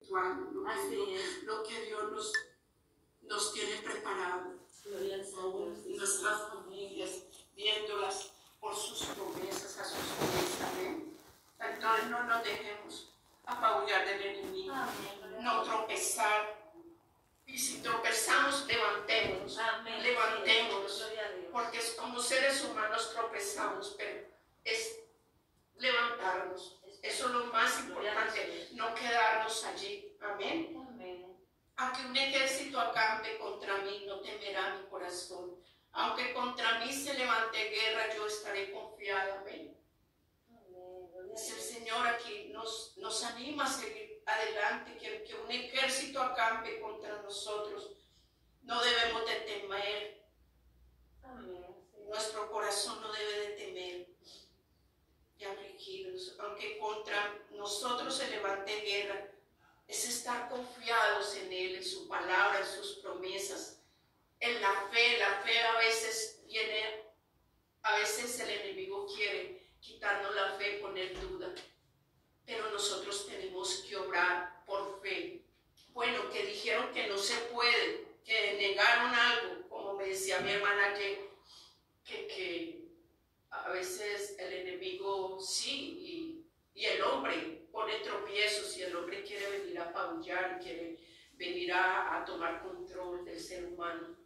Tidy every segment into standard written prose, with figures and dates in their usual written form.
espiritual, lo que Dios nos tiene preparado. Nuestras familias, viéndolas por sus promesas, a sus pies. Amén. Entonces no nos dejemos apabullar del enemigo, no tropezar. Y si tropezamos, levantémonos, levantémonos, porque como seres humanos tropezamos, pero es levantarnos. Eso es lo más importante, no quedarnos allí. Amén. Aunque un ejército acampe contra mí, no temerá mi corazón. Aunque contra mí se levante guerra, yo estaré confiada. Amén. Es el Señor aquí nos anima a seguir adelante, que un ejército acampe contra nosotros. No debemos de temer. Nuestro corazón no debe de temer y afligidos. Aunque contra nosotros se levante guerra, es estar confiados en Él, en su palabra, en sus promesas, en la fe. La fe a veces viene, a veces el enemigo quiere quitarnos la fe, poner duda, pero nosotros tenemos que obrar por fe. Bueno, que dijeron que no se puede, que negaron algo, como me decía mi hermana, que a veces el enemigo sí, y el hombre pone tropiezos, y el hombre quiere venir a apabullar, quiere venir a tomar control del ser humano.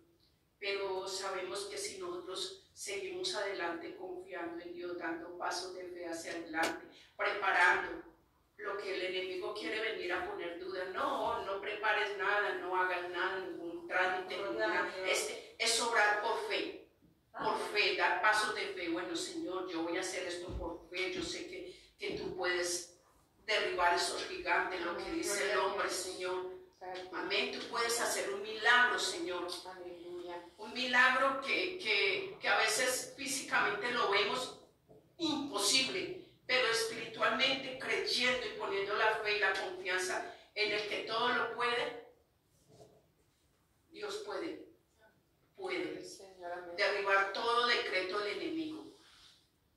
Pero sabemos que si nosotros seguimos adelante confiando en Dios, dando pasos de fe hacia adelante, preparando lo que el enemigo quiere venir a poner duda, no prepares nada, no hagas nada, ningún trámite, es obrar por fe, dar pasos de fe. Bueno, Señor, yo voy a hacer esto por fe, yo sé que tú puedes derribar esos gigantes, lo que dice el hombre, Señor. Amén, tú puedes hacer un milagro, Señor. Un milagro que a veces físicamente lo vemos imposible, pero espiritualmente creyendo y poniendo la fe y la confianza en el que todo lo puede, Dios puede derribar todo decreto del enemigo,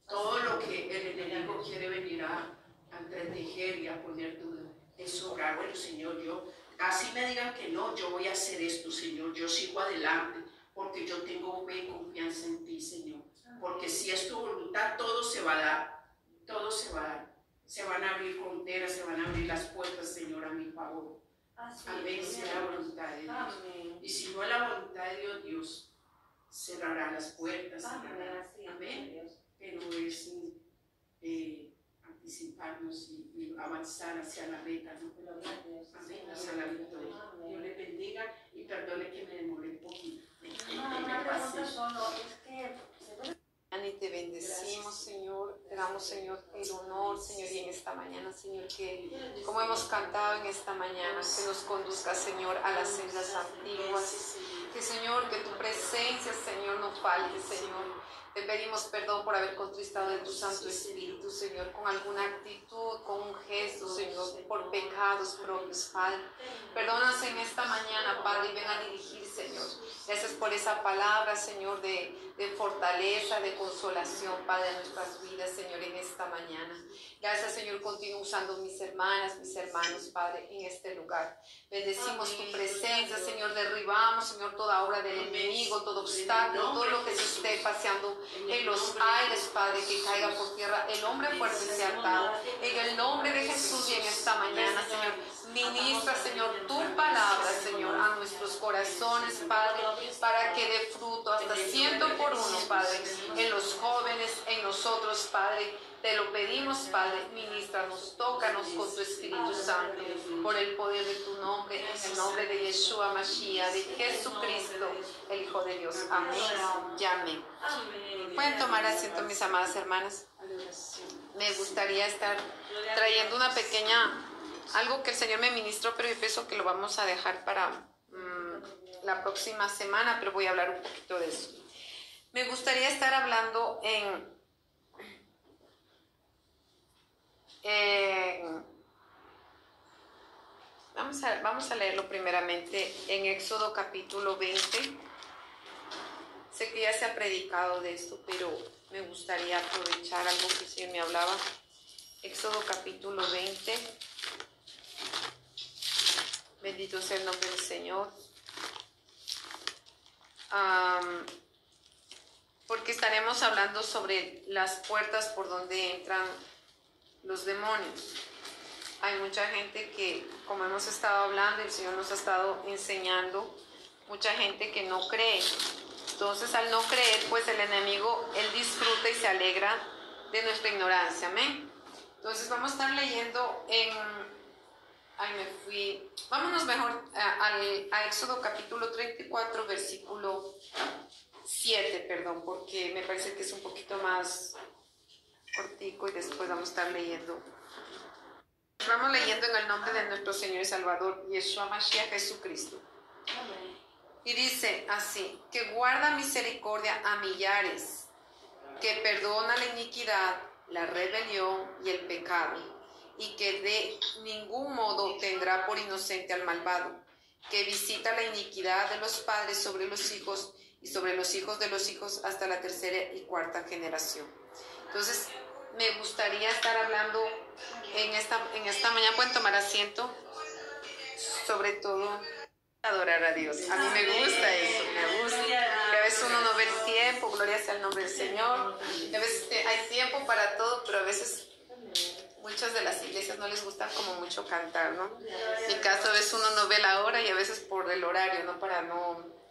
todo lo que el enemigo quiere venir a entretejer y a poner duda, es obrar. Bueno, Señor, yo, así me digan que no, yo voy a hacer esto, Señor, yo sigo adelante, porque yo tengo fe y confianza en ti, Señor. Porque si es tu voluntad, todo se va a dar. Todo se va a dar. Se van a abrir fronteras, se van a abrir las puertas, Señor, a mi favor. Amén, sea la voluntad de Dios. Y si no es la voluntad de Dios, Dios cerrará las puertas. Amén. Pero es anticiparnos y avanzar hacia la meta, ¿no? Amén, hacia la victoria. Dios le bendiga y perdone que me demore un poquito. Y te bendecimos, Señor, te damos, Señor, el honor, Señor, y en esta mañana, Señor, que como hemos cantado en esta mañana, que nos conduzca, Señor, a las sendas antiguas, que, Señor, que tu presencia, Señor, no falte, Señor. Te pedimos perdón por haber contristado de tu Santo Espíritu, Señor, con alguna actitud, con un gesto, Señor, por pecados propios, Padre. Perdónanos en esta mañana, Padre, y ven a dirigir, Señor. Gracias por esa palabra, Señor, de fortaleza, de consolación, Padre, de nuestras vidas, Señor, en esta mañana. Gracias, Señor, continúa usando mis hermanas, mis hermanos, Padre, en este lugar. Bendecimos tu presencia, Señor, derribamos, Señor, toda obra del enemigo, todo obstáculo, todo lo que se esté paseando en los aires, Padre, que caiga por tierra. El hombre fuerte sea atado. En el nombre de Jesús y en esta mañana, Señor, ministra, Señor, tu palabra, Señor, a nuestros corazones, Padre, para que dé fruto hasta 100 por uno, Padre, en los jóvenes, en nosotros, Padre. Te lo pedimos, Padre, ministranos, tócanos con tu Espíritu Santo, por el poder de tu nombre, en el nombre de Yeshua Mashiach, de Jesucristo, el Hijo de Dios. Amén y amén. Pueden tomar asiento, mis amadas hermanas. Me gustaría estar trayendo una pequeña, algo que el Señor me ministró, pero yo pienso que lo vamos a dejar para la próxima semana, pero voy a hablar un poquito de eso. Me gustaría estar hablando vamos a leerlo primeramente en Éxodo capítulo 20. Sé que ya se ha predicado de esto, pero me gustaría aprovechar algo que el Señor me hablaba. Éxodo capítulo 20. Bendito sea el nombre del Señor. Porque estaremos hablando sobre las puertas por donde entran los demonios. Hay mucha gente que, como hemos estado hablando, el Señor nos ha estado enseñando, mucha gente que no cree. Entonces, al no creer, pues el enemigo, él disfruta y se alegra de nuestra ignorancia. Amén. Entonces, vamos a estar leyendo vámonos mejor a Éxodo capítulo 34, versículo 7, porque me parece que es un poquito más cortico y después vamos a estar leyendo. Vamos leyendo en el nombre de nuestro Señor y Salvador, Yeshua Mashiach Jesucristo. Amén. Y dice así, que guarda misericordia a millares, que perdona la iniquidad, la rebelión y el pecado, y que de ningún modo tendrá por inocente al malvado, que visita la iniquidad de los padres sobre los hijos y sobre los hijos de los hijos hasta la tercera y cuarta generación. Entonces, me gustaría estar hablando en esta mañana, pueden tomar asiento, sobre todo adorar a Dios. A mí me gusta eso, me gusta. Que a veces uno no ve el tiempo, gloria sea el nombre del Señor. A veces hay tiempo para todo, pero a veces muchas de las iglesias no les gusta como mucho cantar, ¿no? En mi caso, a veces uno no ve la hora y a veces por el horario, ¿no?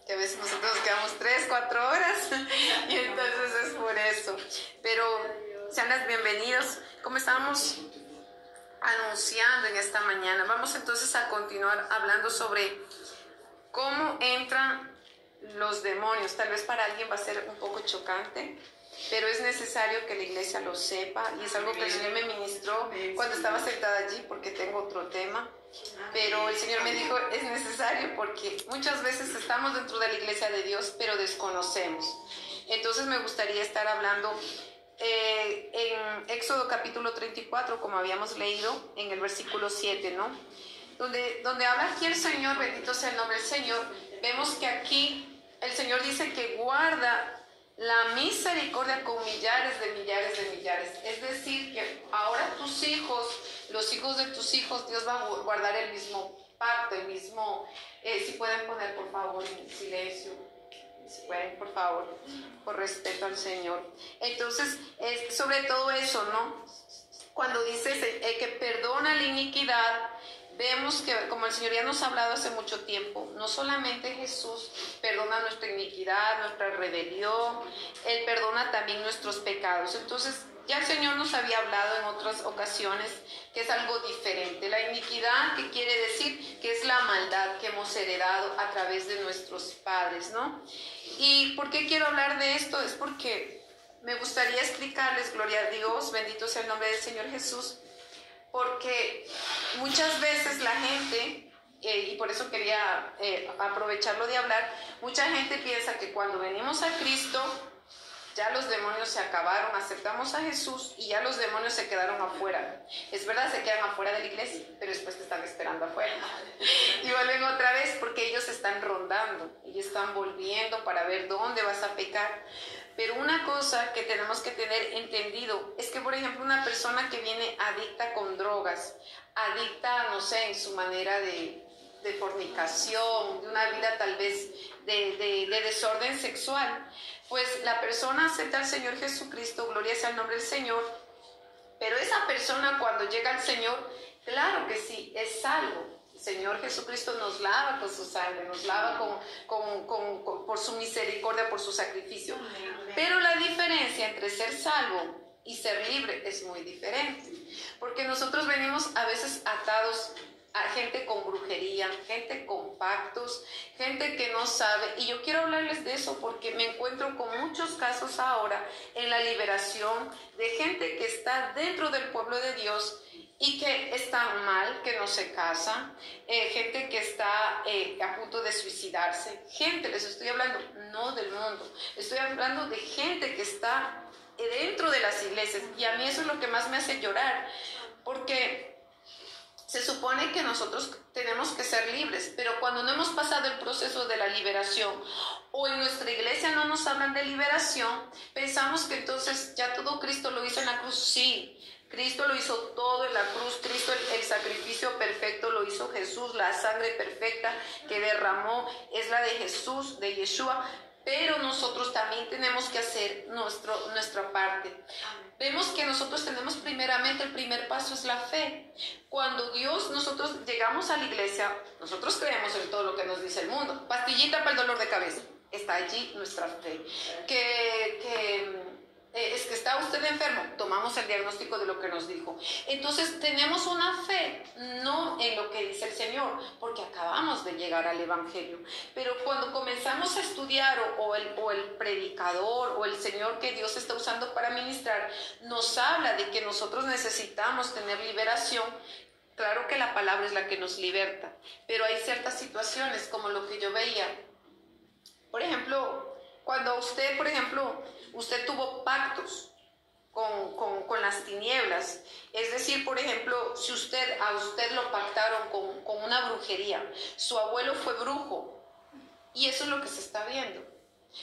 Que a veces nosotros nos quedamos 3, 4 horas y entonces es por eso. Pero sean las bienvenidos. Como estábamos anunciando en esta mañana, vamos entonces a continuar hablando sobre cómo entran los demonios. Tal vez para alguien va a ser un poco chocante, pero es necesario que la iglesia lo sepa y es algo que el Señor me ministró cuando estaba sentada allí, porque tengo otro tema. Pero el Señor me dijo, es necesario porque muchas veces estamos dentro de la iglesia de Dios, pero desconocemos. Entonces me gustaría estar hablando en Éxodo capítulo 34, como habíamos leído en el versículo 7, ¿no? Donde habla aquí el Señor, bendito sea el nombre del Señor. Vemos que aquí el Señor dice que guarda la misericordia con millares de millares de millares. Es decir, que ahora tus hijos, los hijos de tus hijos, Dios va a guardar el mismo pacto, el mismo... si pueden poner por favor en silencio, si pueden por favor, por respeto al Señor. Entonces, sobre todo eso, ¿no? Cuando dice que perdona la iniquidad, vemos que, como el Señor ya nos ha hablado hace mucho tiempo, no solamente Jesús perdona nuestra iniquidad, nuestra rebelión, Él perdona también nuestros pecados. Entonces, ya el Señor nos había hablado en otras ocasiones que es algo diferente. La iniquidad, que quiere decir que es la maldad que hemos heredado a través de nuestros padres, ¿no? ¿Y por qué quiero hablar de esto? Es porque me gustaría explicarles, gloria a Dios, bendito sea el nombre del Señor Jesús, porque muchas veces la gente, y por eso quería aprovecharlo de hablar, mucha gente piensa que cuando venimos a Cristo, ya los demonios se acabaron, aceptamos a Jesús y ya los demonios se quedaron afuera. Es verdad, se quedan afuera de la iglesia, pero después te están esperando afuera. Y vuelven otra vez porque ellos están rondando, ellos están volviendo para ver dónde vas a pecar. Pero una cosa que tenemos que tener entendido es que, por ejemplo, una persona que viene adicta con drogas, adicta, no sé, en su manera de fornicación, de una vida tal vez de desorden sexual, pues la persona acepta al Señor Jesucristo, gloria sea el nombre del Señor, pero esa persona cuando llega al Señor, claro que sí, es salvo. El Señor Jesucristo nos lava con su sangre, nos lava por su misericordia, por su sacrificio. Pero la diferencia entre ser salvo y ser libre es muy diferente, porque nosotros venimos a veces atados a gente con brujería, gente con pactos, gente que no sabe. Y yo quiero hablarles de eso porque me encuentro con muchos casos ahora en la liberación de gente que está dentro del pueblo de Dios y que están mal, que no se casan, gente que está a punto de suicidarse. Gente, les estoy hablando, no del mundo, estoy hablando de gente que está dentro de las iglesias. Y a mí eso es lo que más me hace llorar, porque se supone que nosotros tenemos que ser libres, pero cuando no hemos pasado el proceso de la liberación o en nuestra iglesia no nos hablan de liberación, pensamos que entonces ya todo Cristo lo hizo en la cruz. Sí, Cristo lo hizo todo en la cruz. Cristo, el sacrificio perfecto lo hizo Jesús. La sangre perfecta que derramó es la de Jesús, de Yeshua. Pero nosotros también tenemos que hacer nuestra parte. Vemos que nosotros tenemos primeramente, el primer paso es la fe. Cuando nosotros llegamos a la iglesia, nosotros creemos en todo lo que nos dice el mundo. Pastillita para el dolor de cabeza. Está allí nuestra fe. Es que está usted enfermo, tomamos el diagnóstico de lo que nos dijo. Entonces tenemos una fe, no en lo que dice el Señor, porque acabamos de llegar al Evangelio. Pero cuando comenzamos a estudiar o el predicador o el Señor que Dios está usando para ministrar, nos habla de que nosotros necesitamos tener liberación. Claro que la palabra es la que nos liberta, pero hay ciertas situaciones como lo que yo veía. Por ejemplo, cuando usted, usted tuvo pactos con las tinieblas, es decir, por ejemplo, si a usted lo pactaron con una brujería, su abuelo fue brujo, y eso es lo que se está viendo.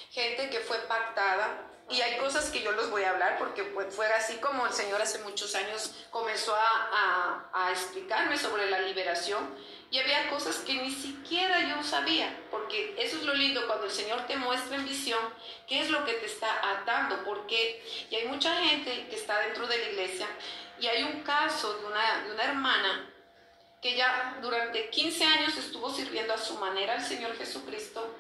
Gente que fue pactada, y hay cosas que yo les voy a hablar porque fue así como el Señor hace muchos años comenzó a explicarme sobre la liberación. Y había cosas que ni siquiera yo sabía, porque eso es lo lindo cuando el Señor te muestra en visión qué es lo que te está atando, porque y hay mucha gente que está dentro de la iglesia, y hay un caso de una hermana que ya durante 15 años estuvo sirviendo a su manera al Señor Jesucristo,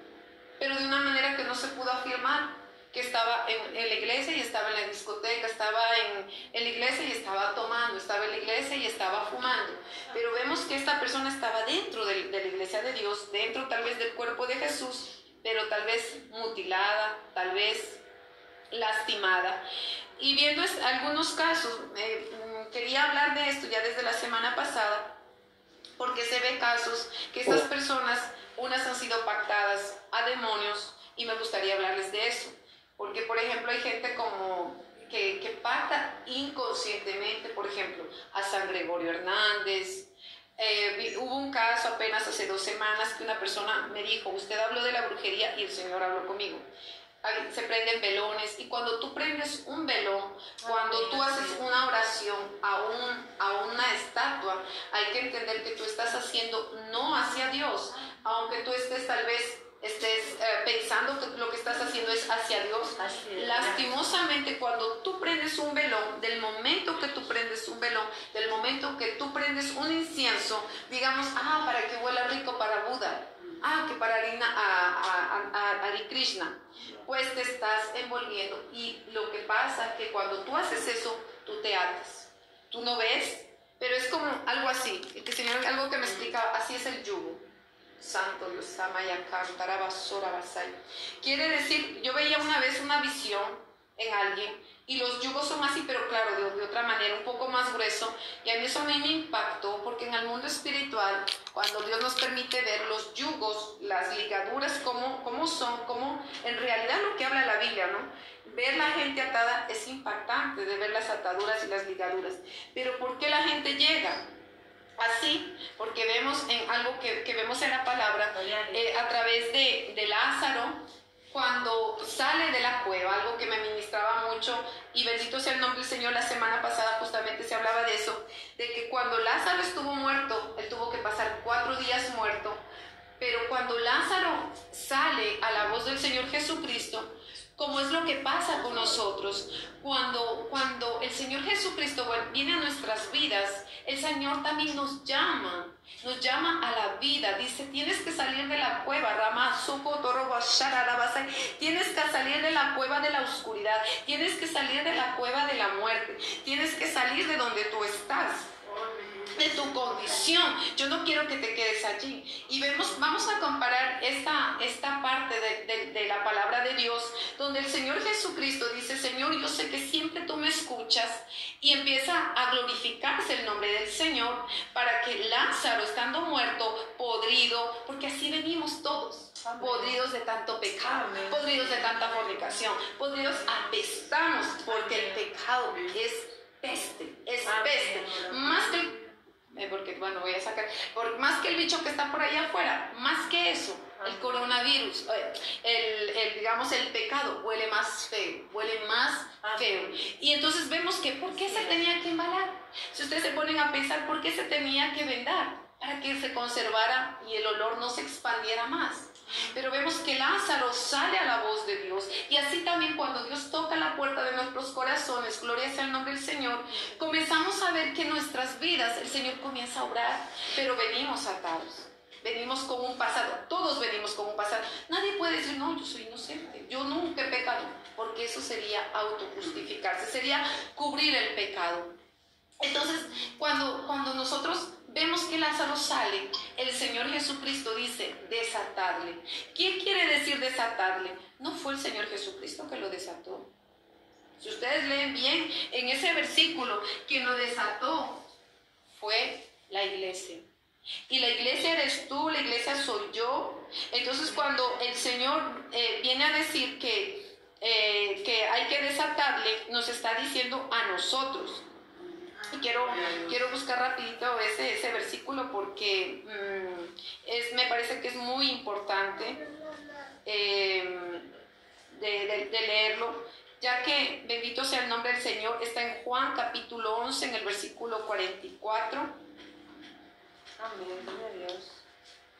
pero de una manera que no se pudo afirmar, que estaba en la iglesia y estaba en la discoteca, estaba en la iglesia y estaba tomando, estaba en la iglesia y estaba fumando. Pero vemos que esta persona estaba dentro de la iglesia de Dios, dentro tal vez del cuerpo de Jesús, pero tal vez mutilada, tal vez lastimada. Y viendo algunos casos, quería hablar de esto ya desde la semana pasada, porque se ve casos que estas personas, unas han sido pactadas a demonios, y me gustaría hablarles de eso. Porque, por ejemplo, hay gente que pacta inconscientemente, por ejemplo, a San Gregorio Hernández. Hubo un caso apenas hace 2 semanas que una persona me dijo, usted habló de la brujería y el Señor habló conmigo. Se prenden velones, y cuando tú prendes un velón, cuando tú haces una oración a una estatua, hay que entender que tú estás haciendo no hacia Dios, aunque tú estés tal vez pensando que lo que estás haciendo es hacia Dios. Lastimosamente, cuando tú prendes un velón, del momento que tú prendes un velón, del momento que tú prendes un incienso, digamos, para que huela rico para Buda, que para Hare Krishna, pues te estás envolviendo. Y lo que pasa es que cuando tú haces eso, tú te atas. Tú no ves, pero es como algo así. El Señor, algo que me explica, así es el yugo. Santo Dios, quiere decir, yo veía una vez una visión en alguien, y los yugos son así, pero claro, de otra manera, un poco más grueso, y a mí eso me impactó, porque en el mundo espiritual, cuando Dios nos permite ver los yugos, las ligaduras, cómo son, cómo en realidad lo que habla la Biblia, ¿no? Ver la gente atada es impactante, de ver las ataduras y las ligaduras, pero ¿por qué la gente llega así? Porque vemos en algo que vemos en la palabra, a través de Lázaro, cuando sale de la cueva, algo que me ministraba mucho, y bendito sea el nombre del Señor. La semana pasada justamente se hablaba de eso, de que cuando Lázaro estuvo muerto, él tuvo que pasar 4 días muerto, pero cuando Lázaro sale a la voz del Señor Jesucristo, como es lo que pasa con nosotros, cuando el Señor Jesucristo viene a nuestras vidas, el Señor también nos llama a la vida. Dice, tienes que salir de la cueva, tienes que salir de la cueva de la oscuridad, tienes que salir de la cueva de la muerte, tienes que salir de donde tú estás, de tu condición. Yo no quiero que te quedes allí. Y vamos a comparar esta parte de la palabra de Dios, donde el Señor Jesucristo dice, Señor, yo sé que siempre tú me escuchas, y empieza a glorificarse el nombre del Señor, para que Lázaro, estando muerto, podrido, porque así venimos todos, podridos de tanto pecado, podridos de tanta fornicación, podridos, apestamos, porque el pecado es peste, más que más que el bicho que está por allá afuera. Más que eso, el coronavirus, digamos el pecado huele más feo, huele más feo. Y entonces vemos que ¿por qué se tenía que embalar? Si ustedes se ponen a pensar, ¿por qué se tenía que vendar? Para que se conservara y el olor no se expandiera más. Pero vemos que Lázaro sale a la voz de Dios, y así también cuando Dios toca la puerta de nuestros corazones, gloria sea el nombre del Señor, comenzamos a ver que en nuestras vidas el Señor comienza a obrar, pero venimos atados. Venimos con un pasado, todos venimos con un pasado. Nadie puede decir, no, yo soy inocente, yo nunca he pecado, porque eso sería autojustificarse, sería cubrir el pecado. Entonces, cuando nosotros vemos que Lázaro sale, el Señor Jesucristo dice, desatadle. ¿Qué quiere decir desatadle? No fue el Señor Jesucristo que lo desató. Si ustedes leen bien, en ese versículo, quien lo desató fue la iglesia. Y la iglesia eres tú, la iglesia soy yo. Entonces cuando el Señor viene a decir que hay que desatarle, nos está diciendo a nosotros. Y quiero buscar rapidito ese versículo porque me parece que es muy importante de leerlo, ya que bendito sea el nombre del Señor. Está en Juan capítulo 11 en el versículo 44. Amén, gloria a Dios.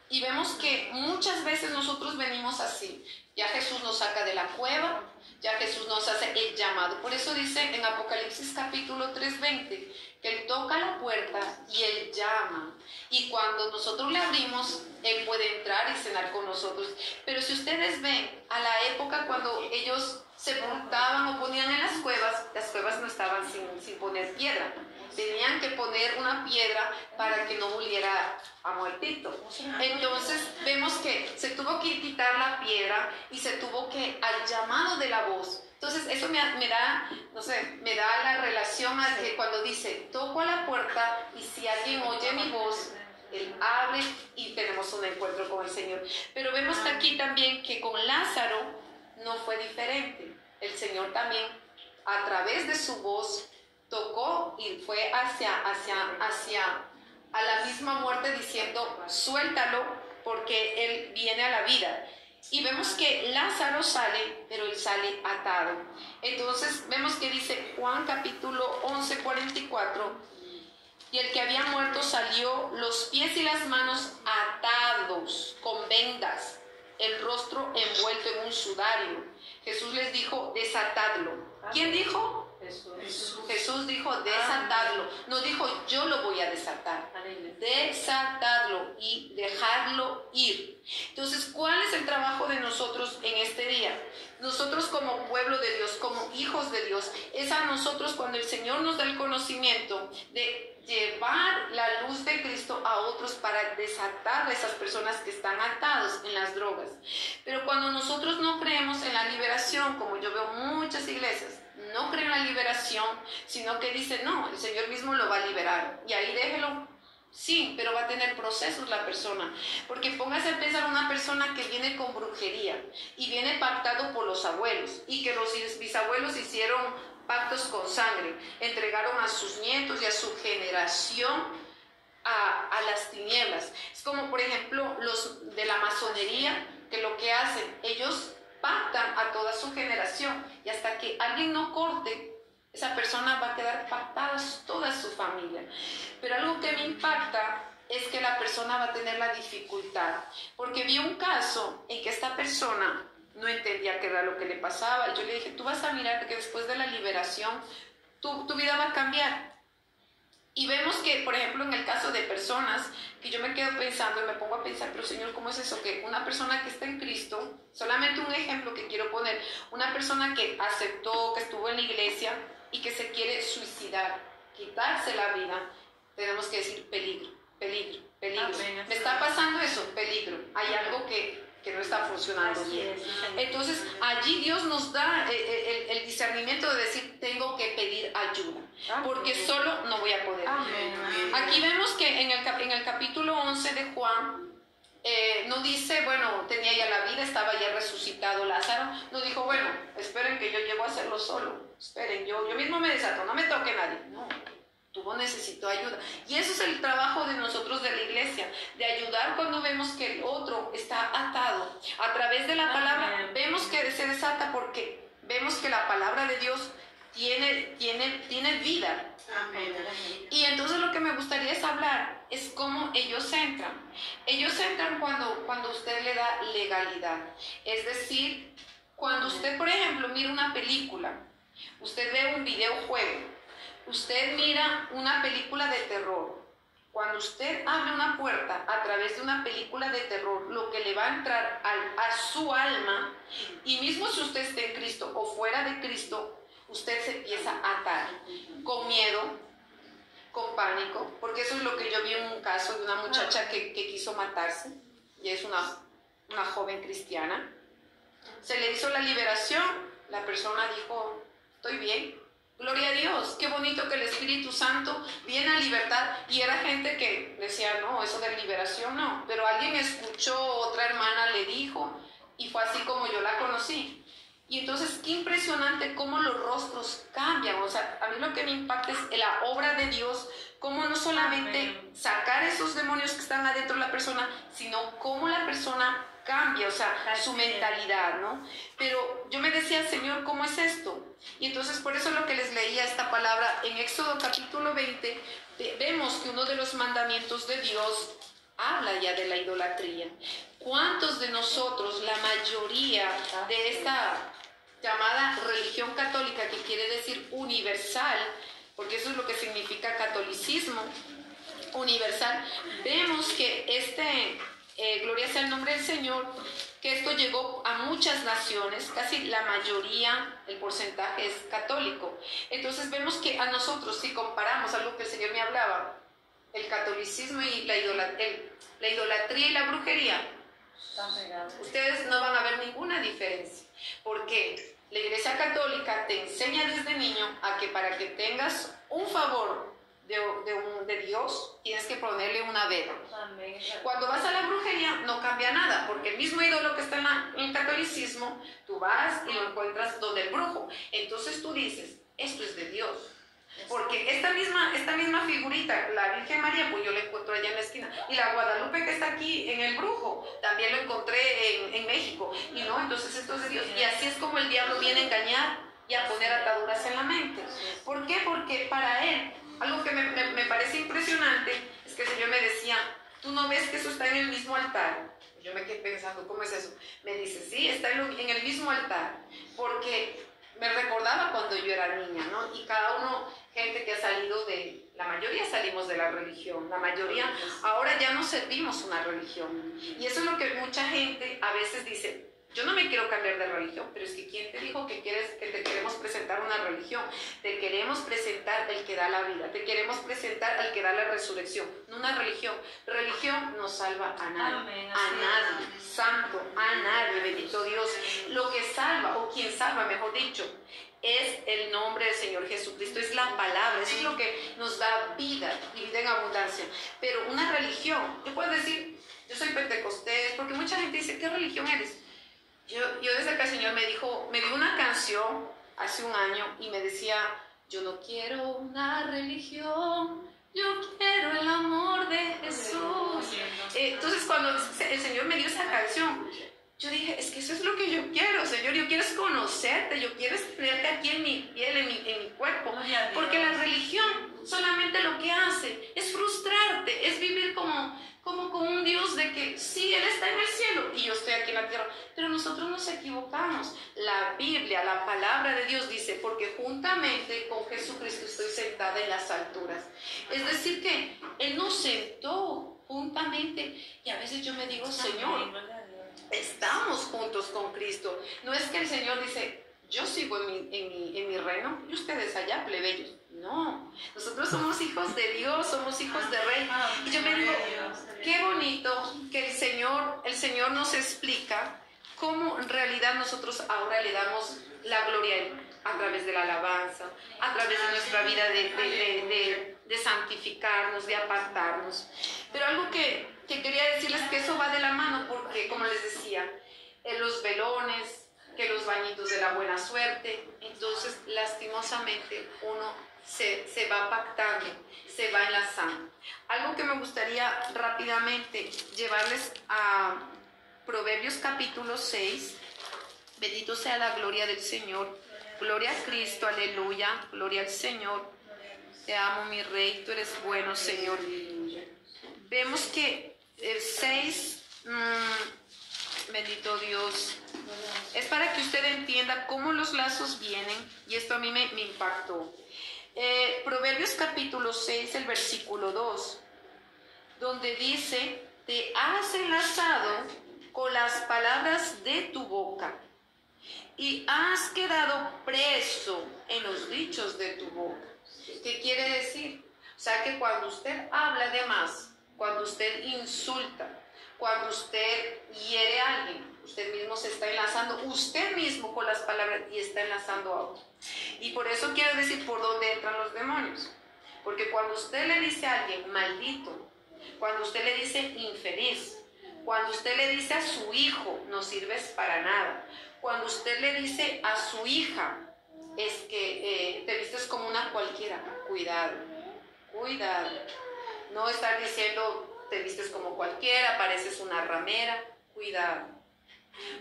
Y vemos que muchas veces nosotros venimos así. Ya Jesús nos saca de la cueva, ya Jesús nos hace el llamado. Por eso dice en Apocalipsis capítulo 3:20 que Él toca la puerta y Él llama. Y cuando nosotros le abrimos, Él puede entrar y cenar con nosotros. Pero si ustedes ven, a la época cuando ellos sepultaban o ponían en las cuevas no estaban sin poner piedra. Tenían que poner una piedra para que no oliera a muertito. Entonces vemos que se tuvo que quitar la piedra y se tuvo que, al llamado de la voz. Entonces eso me da la relación a que cuando dice, toco a la puerta y si alguien oye mi voz, Él abre y tenemos un encuentro con el Señor. Pero vemos aquí también que con Lázaro no fue diferente. El Señor también, a través de su voz, tocó y fue hacia a la misma muerte diciendo, suéltalo porque Él viene a la vida. Y vemos que Lázaro sale, pero él sale atado. Entonces vemos que dice Juan capítulo 11, 44, y el que había muerto salió, los pies y las manos atados con vendas, el rostro envuelto en un sudario. Jesús les dijo, desatadlo. ¿Quién dijo? Jesús dijo, desatadlo. No dijo, yo lo voy a desatar. Desatadlo y dejarlo ir. Entonces, ¿cuál es el trabajo de nosotros en este día? Nosotros como pueblo de Dios, como hijos de Dios, es a nosotros cuando el Señor nos da el conocimiento de llevar la luz de Cristo a otros para desatar a esas personas que están atados en las drogas. Pero cuando nosotros no creemos en la liberación, como yo veo muchas iglesias, no creen en la liberación, sino que dicen, no, el Señor mismo lo va a liberar, y ahí déjelo. Sí, pero va a tener procesos la persona, porque póngase a pensar una persona que viene con brujería y viene pactado por los abuelos, y que los bisabuelos hicieron pactos con sangre, entregaron a sus nietos y a su generación a las tinieblas. Es como por ejemplo los de la masonería, que lo que hacen, ellos pactan a toda su generación, y hasta que alguien no corte, esa persona va a quedar pactada toda su familia. Pero algo que me impacta es que la persona va a tener la dificultad, porque vi un caso en que esta persona no entendía qué era lo que le pasaba, y yo le dije, tú vas a mirar que después de la liberación tu vida va a cambiar. Y vemos que, por ejemplo, en el caso de personas que yo me quedo pensando y me pongo a pensar, pero Señor, ¿cómo es eso? Que una persona que está en Cristo, solamente un ejemplo que quiero poner, una persona que aceptó, que estuvo en la iglesia y que se quiere suicidar, quitarse la vida, tenemos que decir peligro, peligro, peligro. Amén. ¿Me está pasando eso? Peligro. Hay algo que no está funcionando bien. Entonces allí Dios nos da el discernimiento de decir, tengo que pedir ayuda, porque solo no voy a poder. Aquí vemos que en el capítulo 11 de Juan, no dice, bueno, tenía ya la vida, estaba ya resucitado Lázaro. No dijo, bueno, esperen que yo llego a hacerlo solo, esperen, yo mismo me desato, no me toque nadie. No, necesitó ayuda. Y eso es el trabajo de nosotros de la iglesia, de ayudar libertad cuando vemos que el otro está atado. A través de la palabra vemos que se desata porque vemos que la palabra de Dios tiene vida. Amén. Y entonces lo que me gustaría es hablar, es cómo ellos entran. Ellos entran cuando usted le da legalidad. Es decir, cuando usted, por ejemplo, mira una película, usted ve un videojuego, usted mira una película de terror. Cuando usted abre una puerta a través de una película de terror, lo que le va a entrar a su alma, y mismo si usted está en Cristo o fuera de Cristo, usted se empieza a atar con miedo, con pánico, porque eso es lo que yo vi en un caso de una muchacha que quiso matarse, y es una joven cristiana. Se le hizo la liberación, la persona dijo, estoy bien, gloria a Dios, qué bonito que el Espíritu Santo viene a libertad. Y era gente que decía, no, eso de liberación no, pero alguien escuchó, otra hermana le dijo, y fue así como yo la conocí. Y entonces, qué impresionante cómo los rostros cambian. O sea, a mí lo que me impacta es la obra de Dios, cómo no solamente sacar esos demonios que están adentro de la persona, sino cómo la persona cambia, o sea, su mentalidad, ¿no? Pero yo me decía, Señor, ¿cómo es esto? Y entonces, por eso lo que les leía esta palabra, en Éxodo capítulo 20, vemos que uno de los mandamientos de Dios habla ya de la idolatría. ¿Cuántos de nosotros, la mayoría de esta llamada religión católica, que quiere decir universal, porque eso es lo que significa catolicismo, universal, vemos que gloria sea el nombre del Señor, que esto llegó a muchas naciones, casi la mayoría, el porcentaje es católico. Entonces vemos que a nosotros, si comparamos algo que el Señor me hablaba, el catolicismo y la idolatría y la brujería, ustedes no van a ver ninguna diferencia, porque la Iglesia Católica te enseña desde niño a que para que tengas un favor de Dios, tienes que ponerle una vela. Cuando vas a la brujería no cambia nada, porque el mismo ídolo que está en el catolicismo, tú vas y lo encuentras donde el brujo. Entonces tú dices, esto es de Dios. Porque esta misma figurita, la Virgen María, pues yo la encuentro allá en la esquina. Y la Guadalupe que está aquí en el Brujo, también lo encontré en México. Y no, entonces esto es de Dios. Y así es como el diablo viene a engañar y a poner ataduras en la mente. ¿Por qué? Porque para él, algo que me parece impresionante, es que el Señor me decía, ¿tú no ves que eso está en el mismo altar? Yo me quedé pensando, ¿cómo es eso? Me dice, sí, está en el mismo altar. Porque me recordaba cuando yo era niña, ¿no? Y cada uno, gente que ha salido la mayoría salimos de la religión, la mayoría, ahora ya no servimos una religión. Y eso es lo que mucha gente a veces dice, yo no me quiero cambiar de religión, pero es que ¿quién te dijo que te queremos presentar una religión? Te queremos presentar el que da la vida, te queremos presentar al que da la resurrección, no una religión. Religión no salva a nadie, a nadie, santo, a nadie, bendito Dios. Lo que salva, o quien salva, mejor dicho, es el nombre del Señor Jesucristo, es la palabra, eso es lo que nos da vida y vida en abundancia. Pero una religión, yo puedo decir, yo soy pentecostés, porque mucha gente dice, ¿qué religión eres? Yo desde que el Señor me dio una canción hace un año y me decía, yo no quiero una religión, yo quiero el amor de Jesús. Entonces cuando el Señor me dio esa canción, yo dije, es que eso es lo que yo quiero, Señor, yo quiero es conocerte, yo quiero tenerte aquí en mi piel, en mi cuerpo, porque la religión solamente lo que hace es frustrarte, es vivir como con un Dios de que sí, Él está en el cielo y yo estoy aquí en la tierra, pero nosotros nos equivocamos. La Biblia, la palabra de Dios dice, porque juntamente con Jesucristo estoy sentada en las alturas. Es decir que Él nos sentó juntamente y a veces yo me digo, Señor, estamos juntos con Cristo. No es que el Señor dice, yo sigo en mi reino y ustedes allá, plebeyos. No, nosotros somos hijos de Dios, somos hijos de Rey. Y yo me digo, qué bonito que el Señor nos explica cómo en realidad nosotros ahora le damos la gloria a Él a través de la alabanza, a través de nuestra vida de santificarnos, de apartarnos. Pero algo que quería decirles que eso va de la mano porque, como les decía, los velones, que los bañitos de la buena suerte, entonces lastimosamente uno se va pactando, se va enlazando. Algo que me gustaría rápidamente llevarles a Proverbios capítulo 6. Bendito sea la gloria del Señor. Gloria a Cristo, aleluya. Gloria al Señor. Te amo, mi Rey, tú eres bueno, Señor. Vemos que el 6, bendito Dios, es para que usted entienda cómo los lazos vienen, y esto a mí me impactó. Proverbios capítulo 6, el versículo 2, donde dice: te has enlazado con las palabras de tu boca y has quedado preso en los dichos de tu boca. ¿Qué quiere decir? O sea que cuando usted habla de más, cuando usted insulta, cuando usted hiere a alguien, usted mismo se está enlazando, usted mismo con las palabras, y está enlazando a otro. Y por eso quiero decir por dónde entran los demonios. Porque cuando usted le dice a alguien maldito, cuando usted le dice infeliz, cuando usted le dice a su hijo no sirves para nada, cuando usted le dice a su hija es que te vistes como una cualquiera, cuidado, cuidado. No estar diciendo te vistes como cualquiera, pareces una ramera, cuidado.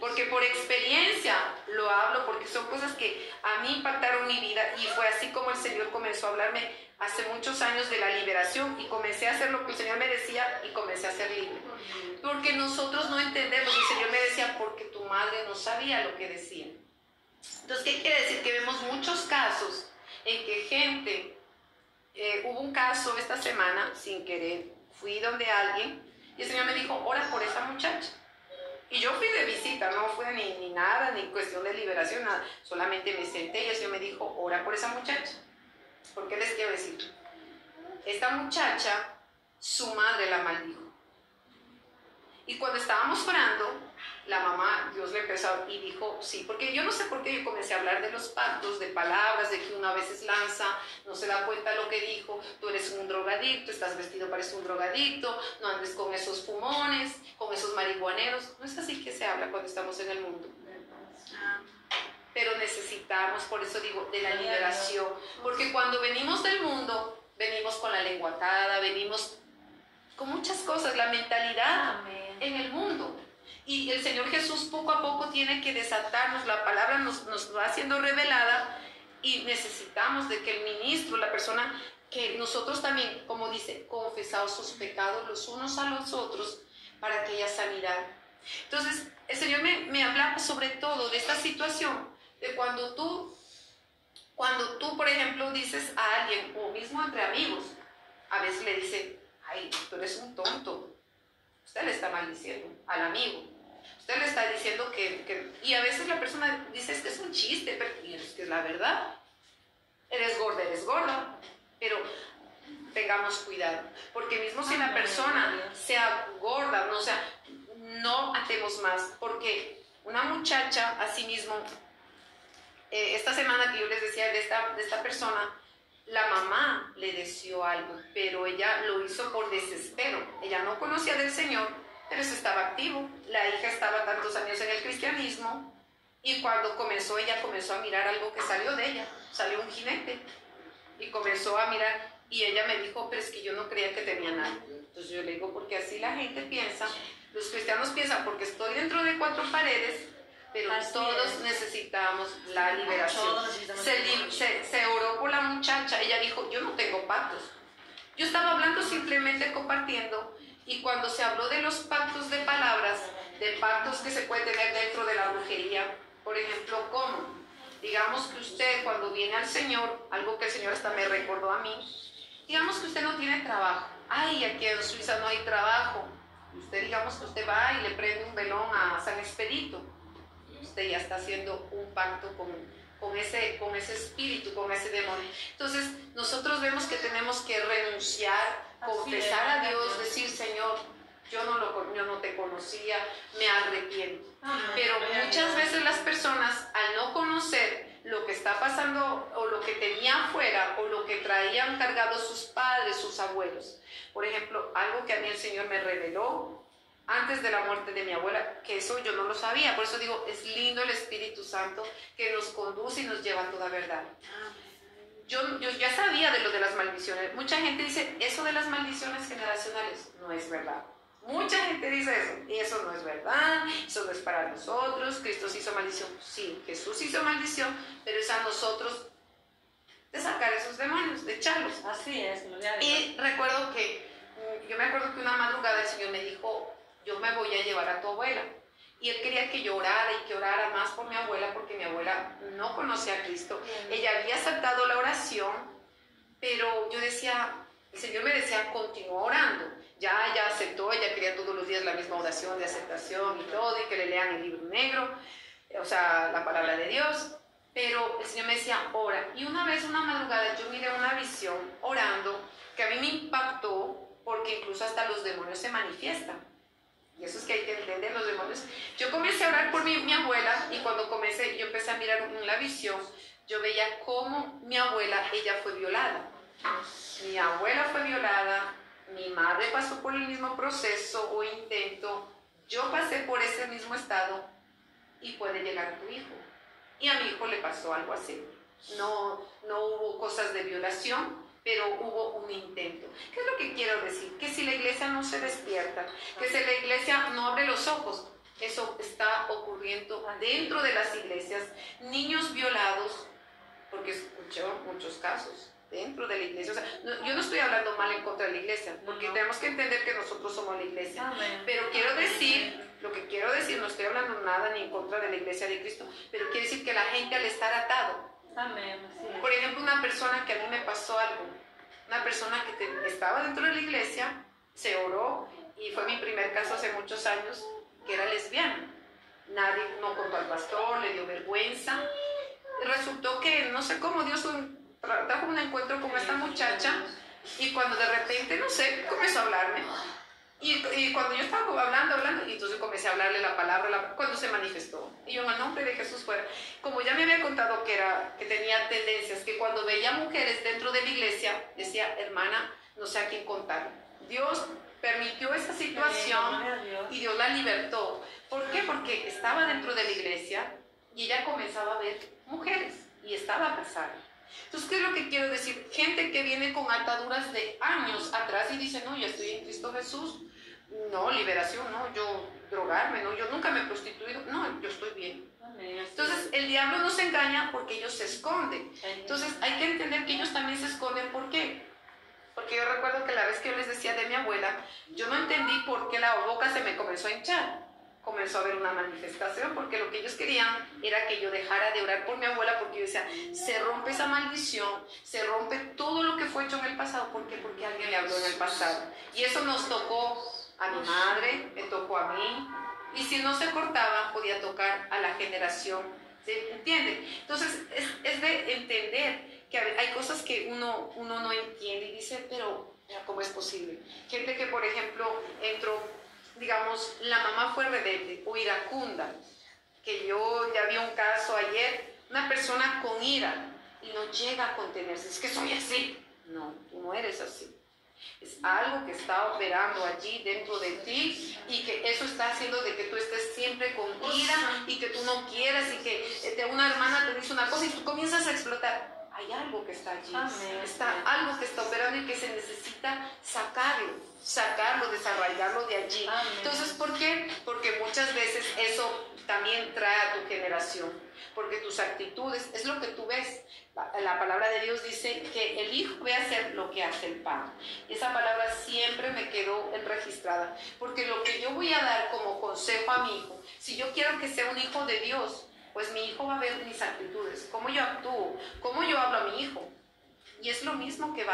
Porque por experiencia lo hablo, porque son cosas que a mí impactaron mi vida, y fue así como el Señor comenzó a hablarme hace muchos años de la liberación, y comencé a hacer lo que el Señor me decía y comencé a ser libre. Porque nosotros no entendemos, el Señor me decía, porque tu madre no sabía lo que decía. Entonces, ¿qué quiere decir? Que vemos muchos casos en que gente, hubo un caso esta semana, sin querer, fui donde alguien y el Señor me dijo, ora por esa muchacha. Y yo fui de visita, no fue ni nada, ni cuestión de liberación, nada. Solamente me senté y el Señor me dijo, ora por esa muchacha. ¿Por qué les quiero decir? Esta muchacha, su madre la maldijo. Y cuando estábamos orando, la mamá, Dios le empezó y dijo, sí, porque yo no sé por qué yo comencé a hablar de los pactos, de palabras, de que uno a veces lanza, no se da cuenta de lo que dijo, tú eres un drogadicto, estás vestido, pareces un drogadicto, no andes con esos fumones, con esos marihuaneros. No es así que se habla cuando estamos en el mundo. Pero necesitamos, por eso digo, de la liberación, porque cuando venimos del mundo, venimos con la lengua atada, venimos con muchas cosas, la mentalidad en el mundo. Y el Señor Jesús poco a poco tiene que desatarnos, la palabra nos va siendo revelada, y necesitamos de que el ministro, la persona, que nosotros también, como dice, confesaos sus pecados los unos a los otros para que haya sanidad. Entonces, el Señor me habla sobre todo de esta situación, de cuando tú, por ejemplo, dices a alguien, o mismo entre amigos, a veces le dicen, ay, tú eres un tonto. Usted le está maldiciendo al amigo. Usted le está diciendo y a veces la persona dice, es que es un chiste, pero es que es la verdad. Eres gorda. Pero tengamos cuidado. Porque mismo si la persona sea gorda, no atemos más. Porque una muchacha, así mismo, esta semana que yo les decía de esta persona, la mamá le deseó algo, pero ella lo hizo por desespero. Ella no conocía del Señor, pero eso estaba activo. La hija estaba tantos años en el cristianismo, y cuando ella comenzó a mirar algo que salió de ella, salió un jinete, y comenzó a mirar, y ella me dijo, pero es que yo no creía que tenía nada. Entonces yo le digo, porque así la gente piensa, los cristianos piensan, porque estoy dentro de 4 paredes, pero todos necesitamos la liberación. Se oró por la muchacha, ella dijo, yo no tengo pactos. Yo estaba hablando simplemente compartiendo, y cuando se habló de los pactos de palabras, de pactos que se puede tener dentro de la brujería, por ejemplo, ¿cómo? Digamos que usted cuando viene al Señor, algo que el Señor hasta me recordó a mí, digamos que usted no tiene trabajo. Ay, aquí en Suiza no hay trabajo. Usted, digamos que usted va y le prende un velón a San Expedito. Usted ya está haciendo un pacto con ese espíritu, con ese demonio. Entonces, nosotros vemos que tenemos que renunciar, confesar a Dios, decir, Señor, yo no te conocía, me arrepiento. Pero muchas veces las personas, al no conocer lo que está pasando, o lo que tenía afuera, o lo que traían cargados sus padres, sus abuelos. Por ejemplo, algo que a mí el Señor me reveló antes de la muerte de mi abuela, que eso yo no lo sabía. Por eso digo, es lindo el Espíritu Santo que nos conduce y nos lleva a toda verdad. yo ya sabía de lo de las maldiciones. Mucha gente dice, eso de las maldiciones generacionales no es verdad. Mucha gente dice eso, y eso no es verdad, eso no es para nosotros, Cristo hizo maldición. Sí, Jesús hizo maldición, pero es a nosotros de sacar esos demonios, de echarlos. Así es, y recuerdo que, yo me acuerdo que una madrugada el Señor me dijo, yo me voy a llevar a tu abuela. Y Él quería que yo orara y que orara más por mi abuela, porque mi abuela no conocía a Cristo. Ella había aceptado la oración, pero yo decía, el Señor me decía, continúa orando. Ya aceptó, ella quería todos los días la misma oración de aceptación y todo, y que le lean el libro negro, o sea, la palabra de Dios. Pero el Señor me decía, ora. Y una vez, una madrugada, yo miré una visión orando que a mí me impactó, porque incluso hasta los demonios se manifiestan. Y eso es que hay que entender los demonios. Yo comencé a orar por mi abuela, y cuando yo empecé a mirar en la visión, yo veía cómo mi abuela, ella fue violada. Mi abuela fue violada, mi madre pasó por el mismo proceso o intento, yo pasé por ese mismo estado, y puede llegar a tu hijo. Y a mi hijo le pasó algo así. No hubo cosas de violación, pero hubo un intento. ¿Qué es lo que quiero decir? Que si la iglesia no se despierta, que si la iglesia no abre los ojos, eso está ocurriendo dentro de las iglesias. Niños violados, porque escuché muchos casos dentro de la iglesia. O sea, yo no estoy hablando mal en contra de la iglesia, porque tenemos que entender que nosotros somos la iglesia. Amén. Pero quiero decir, lo que quiero decir, no estoy hablando nada ni en contra de la iglesia de Cristo, pero quiere decir que la gente, al estar atado, Amén. por ejemplo, una persona que a mí me pasó algo, una persona que estaba dentro de la iglesia, se oró, y fue mi primer caso hace muchos años, que era lesbiana. Nadie no contó al pastor, le dio vergüenza. Y resultó que, no sé cómo, Dios trajo un encuentro con esta muchacha, y cuando de repente, no sé, comenzó a hablarme. Y cuando yo estaba hablando, y entonces comencé a hablarle la palabra, cuando se manifestó. Y yo, en el nombre de Jesús, fuera. Como ya me había contado que tenía tendencias, que cuando veía mujeres dentro de la iglesia, decía, hermana, no sé a quién contar. Dios permitió esa situación y Dios la libertó. ¿Por qué? Porque estaba dentro de la iglesia y ella comenzaba a ver mujeres y estaba casada. Entonces, ¿qué es lo que quiero decir? Gente que viene con ataduras de años atrás y dice, no, yo estoy en Cristo Jesús. No, liberación, no, yo drogarme, no, yo nunca me he prostituido, no, yo estoy bien. Entonces, el diablo nos engaña porque ellos se esconden. Entonces, hay que entender que ellos también se esconden. ¿Por qué? Porque yo recuerdo que la vez que yo les decía de mi abuela, yo no entendí por qué la boca se me comenzó a hinchar. Comenzó a haber una manifestación, porque lo que ellos querían era que yo dejara de orar por mi abuela, porque yo decía, se rompe esa maldición, se rompe todo lo que fue hecho en el pasado. ¿Por qué? Porque alguien le habló en el pasado. Y eso nos tocó a mi madre, me tocó a mí, y si no se cortaba, podía tocar a la generación. ¿Se entiende? Entonces, es de entender que hay cosas que uno no entiende y dice, pero ¿cómo es posible? Gente que, por ejemplo, digamos, la mamá fue rebelde o iracunda, que yo ya vi un caso ayer, una persona con ira y no llega a contenerse, es que soy así. No, tú no eres así. Es algo que está operando allí dentro de ti, y que eso está haciendo de que tú estés siempre con ira y que tú no quieras, y que una hermana te dice una cosa y tú comienzas a explotar. Hay algo que está allí. Amén. Está algo que está operando y que se necesita sacarlo, desarraigarlo de allí. Amén. Entonces, ¿por qué? Porque muchas veces eso también trae a tu generación, porque tus actitudes es lo que tú ves. La palabra de Dios dice que el hijo ve hacer lo que hace el padre. Y esa palabra siempre me quedó registrada, porque lo que yo voy a dar como consejo a mi hijo, si yo quiero que sea un hijo de Dios, pues mi hijo va a ver mis actitudes, cómo yo actúo, cómo yo hablo a mi hijo. Y es lo mismo que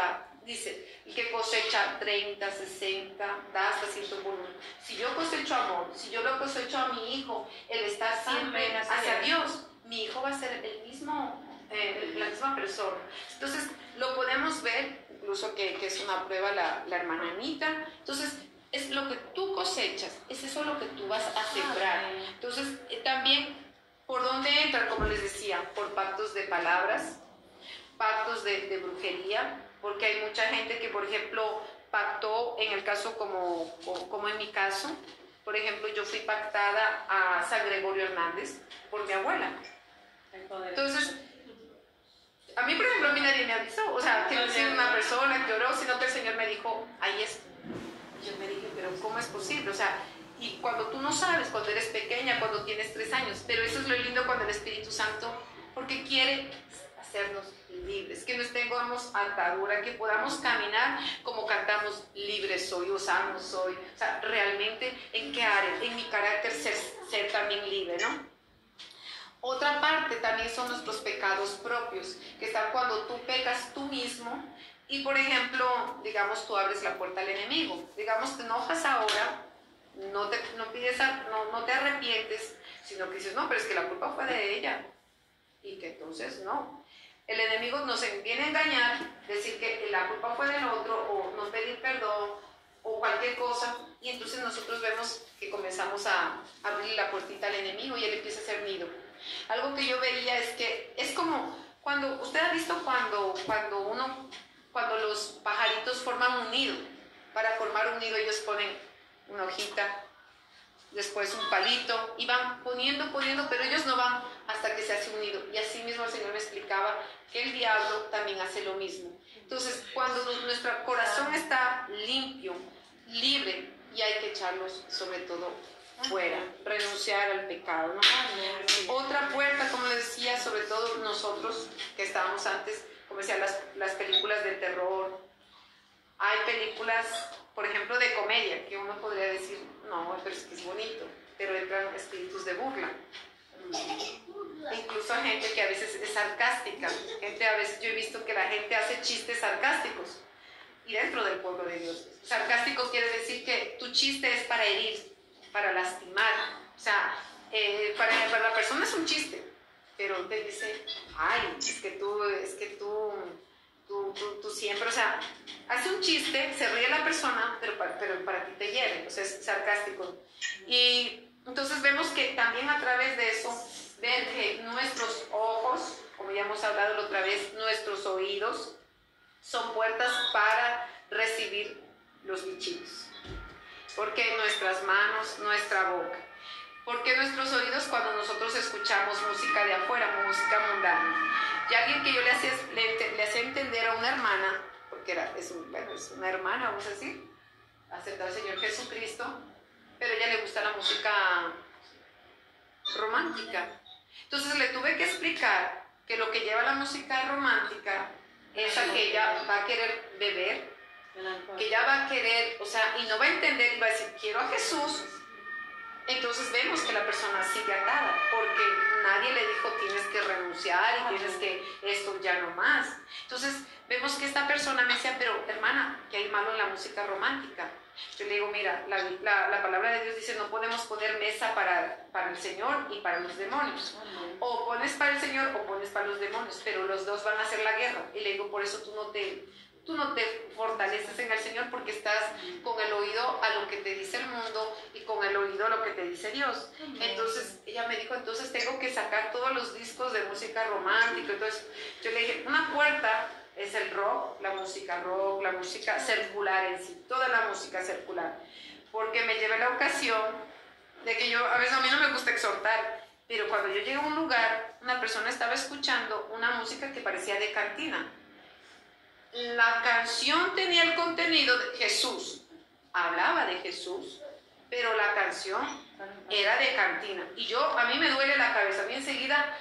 dice, el que cosecha 30, 60, da hasta 100 por uno. Si yo cosecho amor, si yo lo cosecho a mi hijo, él está siempre hacia Dios, mi hijo va a ser la misma persona. Entonces, lo podemos ver, incluso que es una prueba la hermana Anita. Entonces, es lo que tú cosechas, es eso lo que tú vas a sembrar. Entonces, también, ¿por dónde entran? Como les decía, por pactos de palabras, pactos de brujería, porque hay mucha gente que, por ejemplo, pactó, en el caso como en mi caso, por ejemplo, yo fui pactada a San Gregorio Hernández por mi abuela. Entonces, a mí, por ejemplo, a mí nadie me avisó, o sea, que si una persona que oró, sino que el Señor me dijo, ahí es. Yo me dije, pero ¿cómo es posible? O sea, y cuando tú no sabes, cuando eres pequeña, cuando tienes 3 años, pero eso es lo lindo cuando el Espíritu Santo, porque quiere hacernos libres, que no tengamos atadura, que podamos caminar como cantamos, libre soy, o sano soy, o sea, realmente, ¿en qué área? En mi carácter ser también libre, ¿no? Otra parte también son nuestros pecados propios, que están cuando tú pecas tú mismo y, por ejemplo, digamos, tú abres la puerta al enemigo. Digamos, te enojas ahora, no te arrepientes, sino que dices, no, pero es que la culpa fue de ella. Y que entonces no. El enemigo nos viene a engañar, decir que la culpa fue del otro, o no pedir perdón, o cualquier cosa, y entonces nosotros vemos que comenzamos a abrir la puertita al enemigo y él empieza a hacer nido. Algo que yo veía es que es como cuando, usted ha visto cuando los pajaritos forman un nido. Para formar un nido ellos ponen una hojita, después un palito, y van poniendo, pero ellos no van hasta que se hace un nido. Y así mismo el Señor me explicaba que el diablo también hace lo mismo. Entonces, cuando nuestro corazón está limpio, libre, y hay que echarlos sobre todo fuera, renunciar al pecado, ¿no? Otra puerta, como decía, sobre todo nosotros que estábamos antes, como decía, las películas de terror. Hay películas, por ejemplo, de comedia, que uno podría decir, no, pero es que es bonito, pero entran espíritus de burla. Incluso hay gente que a veces es sarcástica, a veces yo he visto que la gente hace chistes sarcásticos, y dentro del pueblo de Dios. Sarcástico quiere decir que tu chiste es para herir, para lastimar, o sea, para la persona es un chiste, pero te dice, ay, es que tú siempre, o sea, hace un chiste, se ríe la persona, pero para ti te hiere, o sea, es sarcástico. Y entonces vemos que también a través de eso, ver que nuestros ojos, como ya hemos hablado la otra vez, nuestros oídos, son puertas para recibir los bichitos. Porque nuestras manos, nuestra boca. Porque nuestros oídos cuando nosotros escuchamos música de afuera, música mundana. Y alguien que yo le hacía entender a una hermana, porque es una hermana, vamos a decir, aceptó al Señor Jesucristo, pero a ella le gusta la música romántica. Entonces le tuve que explicar que lo que lleva la música romántica es a que ella va a querer beber, que ella va a querer, o sea, y no va a entender y va a decir, quiero a Jesús. Entonces vemos que la persona sigue atada, porque nadie le dijo tienes que renunciar y tienes que esto ya no más. Entonces vemos que esta persona me decía, pero hermana, ¿qué hay malo en la música romántica? Yo le digo, mira, la palabra de Dios dice, no podemos poner mesa para el Señor y para los demonios. O pones para el Señor o pones para los demonios, pero los dos van a hacer la guerra. Y le digo, por eso tú no te fortaleces en el Señor, porque estás con el oído a lo que te dice el mundo y con el oído a lo que te dice Dios. Entonces ella me dijo, entonces tengo que sacar todos los discos de música romántica. Entonces yo le dije, una puerta es el rock, la música circular en sí, toda la música circular. Porque me llevé la ocasión de que a veces a mí no me gusta exhortar, pero cuando yo llegué a un lugar, una persona estaba escuchando una música que parecía de cantina. La canción tenía el contenido de Jesús, hablaba de Jesús, pero la canción era de cantina. Y a mí me duele la cabeza, a mí enseguida,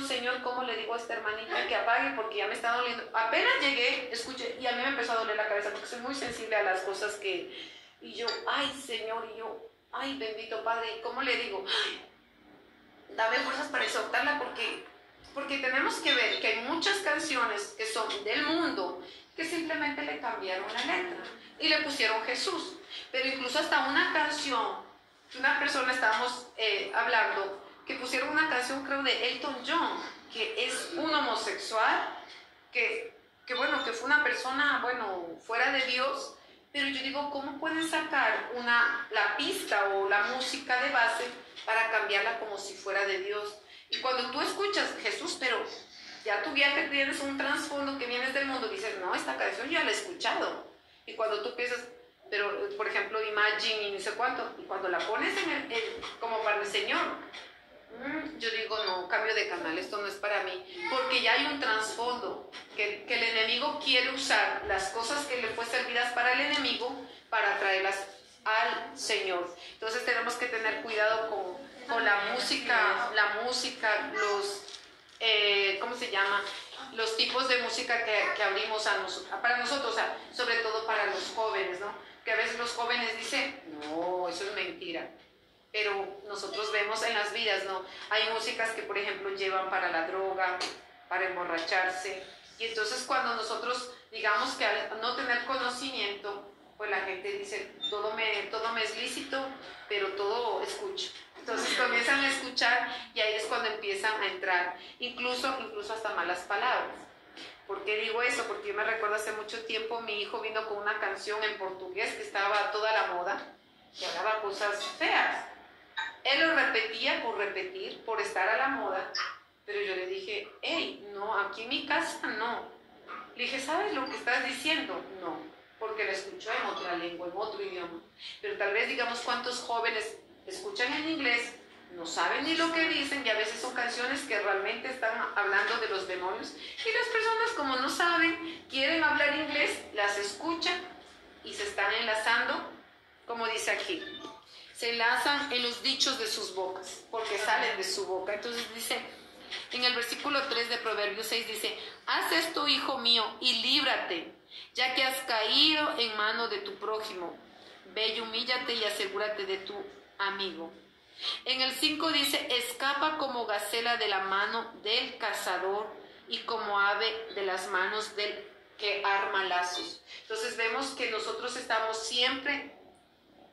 Señor, ¿cómo le digo a esta hermanita que apague? Porque ya me está doliendo. Apenas llegué, escuché, y a mí me empezó a doler la cabeza, porque soy muy sensible a las cosas y yo, ay Señor, ay bendito Padre, ¿y cómo le digo? Ay, dame fuerzas para exhortarla, porque tenemos que ver que hay muchas canciones que son del mundo que simplemente le cambiaron la letra y le pusieron Jesús. Pero incluso hasta una canción que una persona estábamos hablando, que pusieron una canción creo de Elton John, que es un homosexual, que fue una persona, fuera de Dios. Pero yo digo, ¿cómo pueden sacar la pista o la música de base para cambiarla como si fuera de Dios? Y cuando tú escuchas Jesús, pero ya tú ya que tienes un trasfondo que vienes del mundo, dices, no, esta canción ya la he escuchado. Y cuando tú piensas, pero por ejemplo, Imagine y no sé cuánto, y cuando la pones como para el Señor, Yo digo, no, cambio de canal, esto no es para mí, porque ya hay un trasfondo, que el enemigo quiere usar las cosas que le fue servidas para el enemigo para traerlas al Señor. Entonces tenemos que tener cuidado con la música, los, ¿cómo se llama? Los tipos de música que abrimos para nosotros, o sea, sobre todo para los jóvenes, ¿no? Que a veces los jóvenes dicen, no, eso es mentira. Pero nosotros vemos en las vidas, ¿no? Hay músicas que, por ejemplo, llevan para la droga, para emborracharse. Y entonces cuando nosotros, digamos que al no tener conocimiento, pues la gente dice, todo me es lícito, pero todo escucho. Entonces comienzan a escuchar y ahí es cuando empiezan a entrar, incluso hasta malas palabras. ¿Por qué digo eso? Porque yo me recuerdo hace mucho tiempo, mi hijo vino con una canción en portugués que estaba a toda la moda, que hablaba cosas feas. Él lo repetía por repetir, por estar a la moda, pero yo le dije, hey, no, aquí en mi casa no. Le dije, ¿sabes lo que estás diciendo? No, porque lo escuchó en otra lengua, en otro idioma. Pero tal vez digamos cuántos jóvenes escuchan en inglés, no saben ni lo que dicen y a veces son canciones que realmente están hablando de los demonios. Y las personas como no saben, quieren hablar inglés, las escuchan y se están enlazando, como dice aquí. Se enlazan en los dichos de sus bocas, porque salen de su boca. Entonces dice, en el versículo 3 de Proverbios 6 dice, haz esto, hijo mío, y líbrate, ya que has caído en mano de tu prójimo. Ve y humíllate y asegúrate de tu amigo. En el 5 dice, escapa como gacela de la mano del cazador y como ave de las manos del que arma lazos. Entonces vemos que nosotros estamos siempre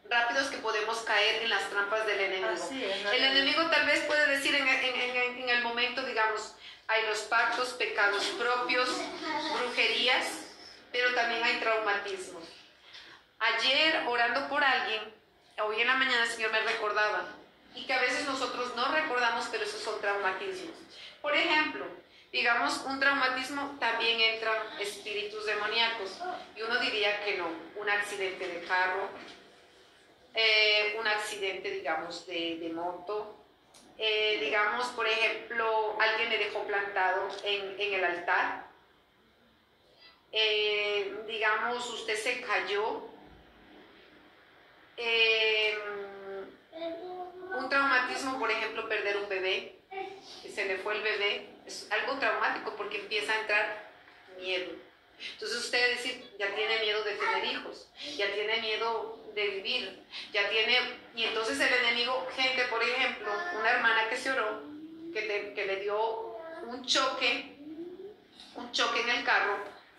rápidos que podemos caer en las trampas del enemigo. El enemigo tal vez puede decir en el momento, digamos, hay los pactos, pecados propios, brujerías, pero también hay traumatismo. Ayer, orando por alguien, hoy en la mañana el Señor me recordaba, y que a veces nosotros no recordamos, pero esos son traumatismos. Por ejemplo, digamos, un traumatismo también entran espíritus demoníacos, y uno diría que no, un accidente de carro, un accidente, digamos, de moto, digamos, por ejemplo, alguien le dejó plantado en el altar, digamos, usted se cayó, un traumatismo, por ejemplo, perder un bebé, que se le fue el bebé, es algo traumático porque empieza a entrar miedo. Entonces usted decir, ya tiene miedo de tener hijos, ya tiene miedo de vivir, y entonces el enemigo, gente, por ejemplo, una hermana que se oró, que le dio un choque en el carro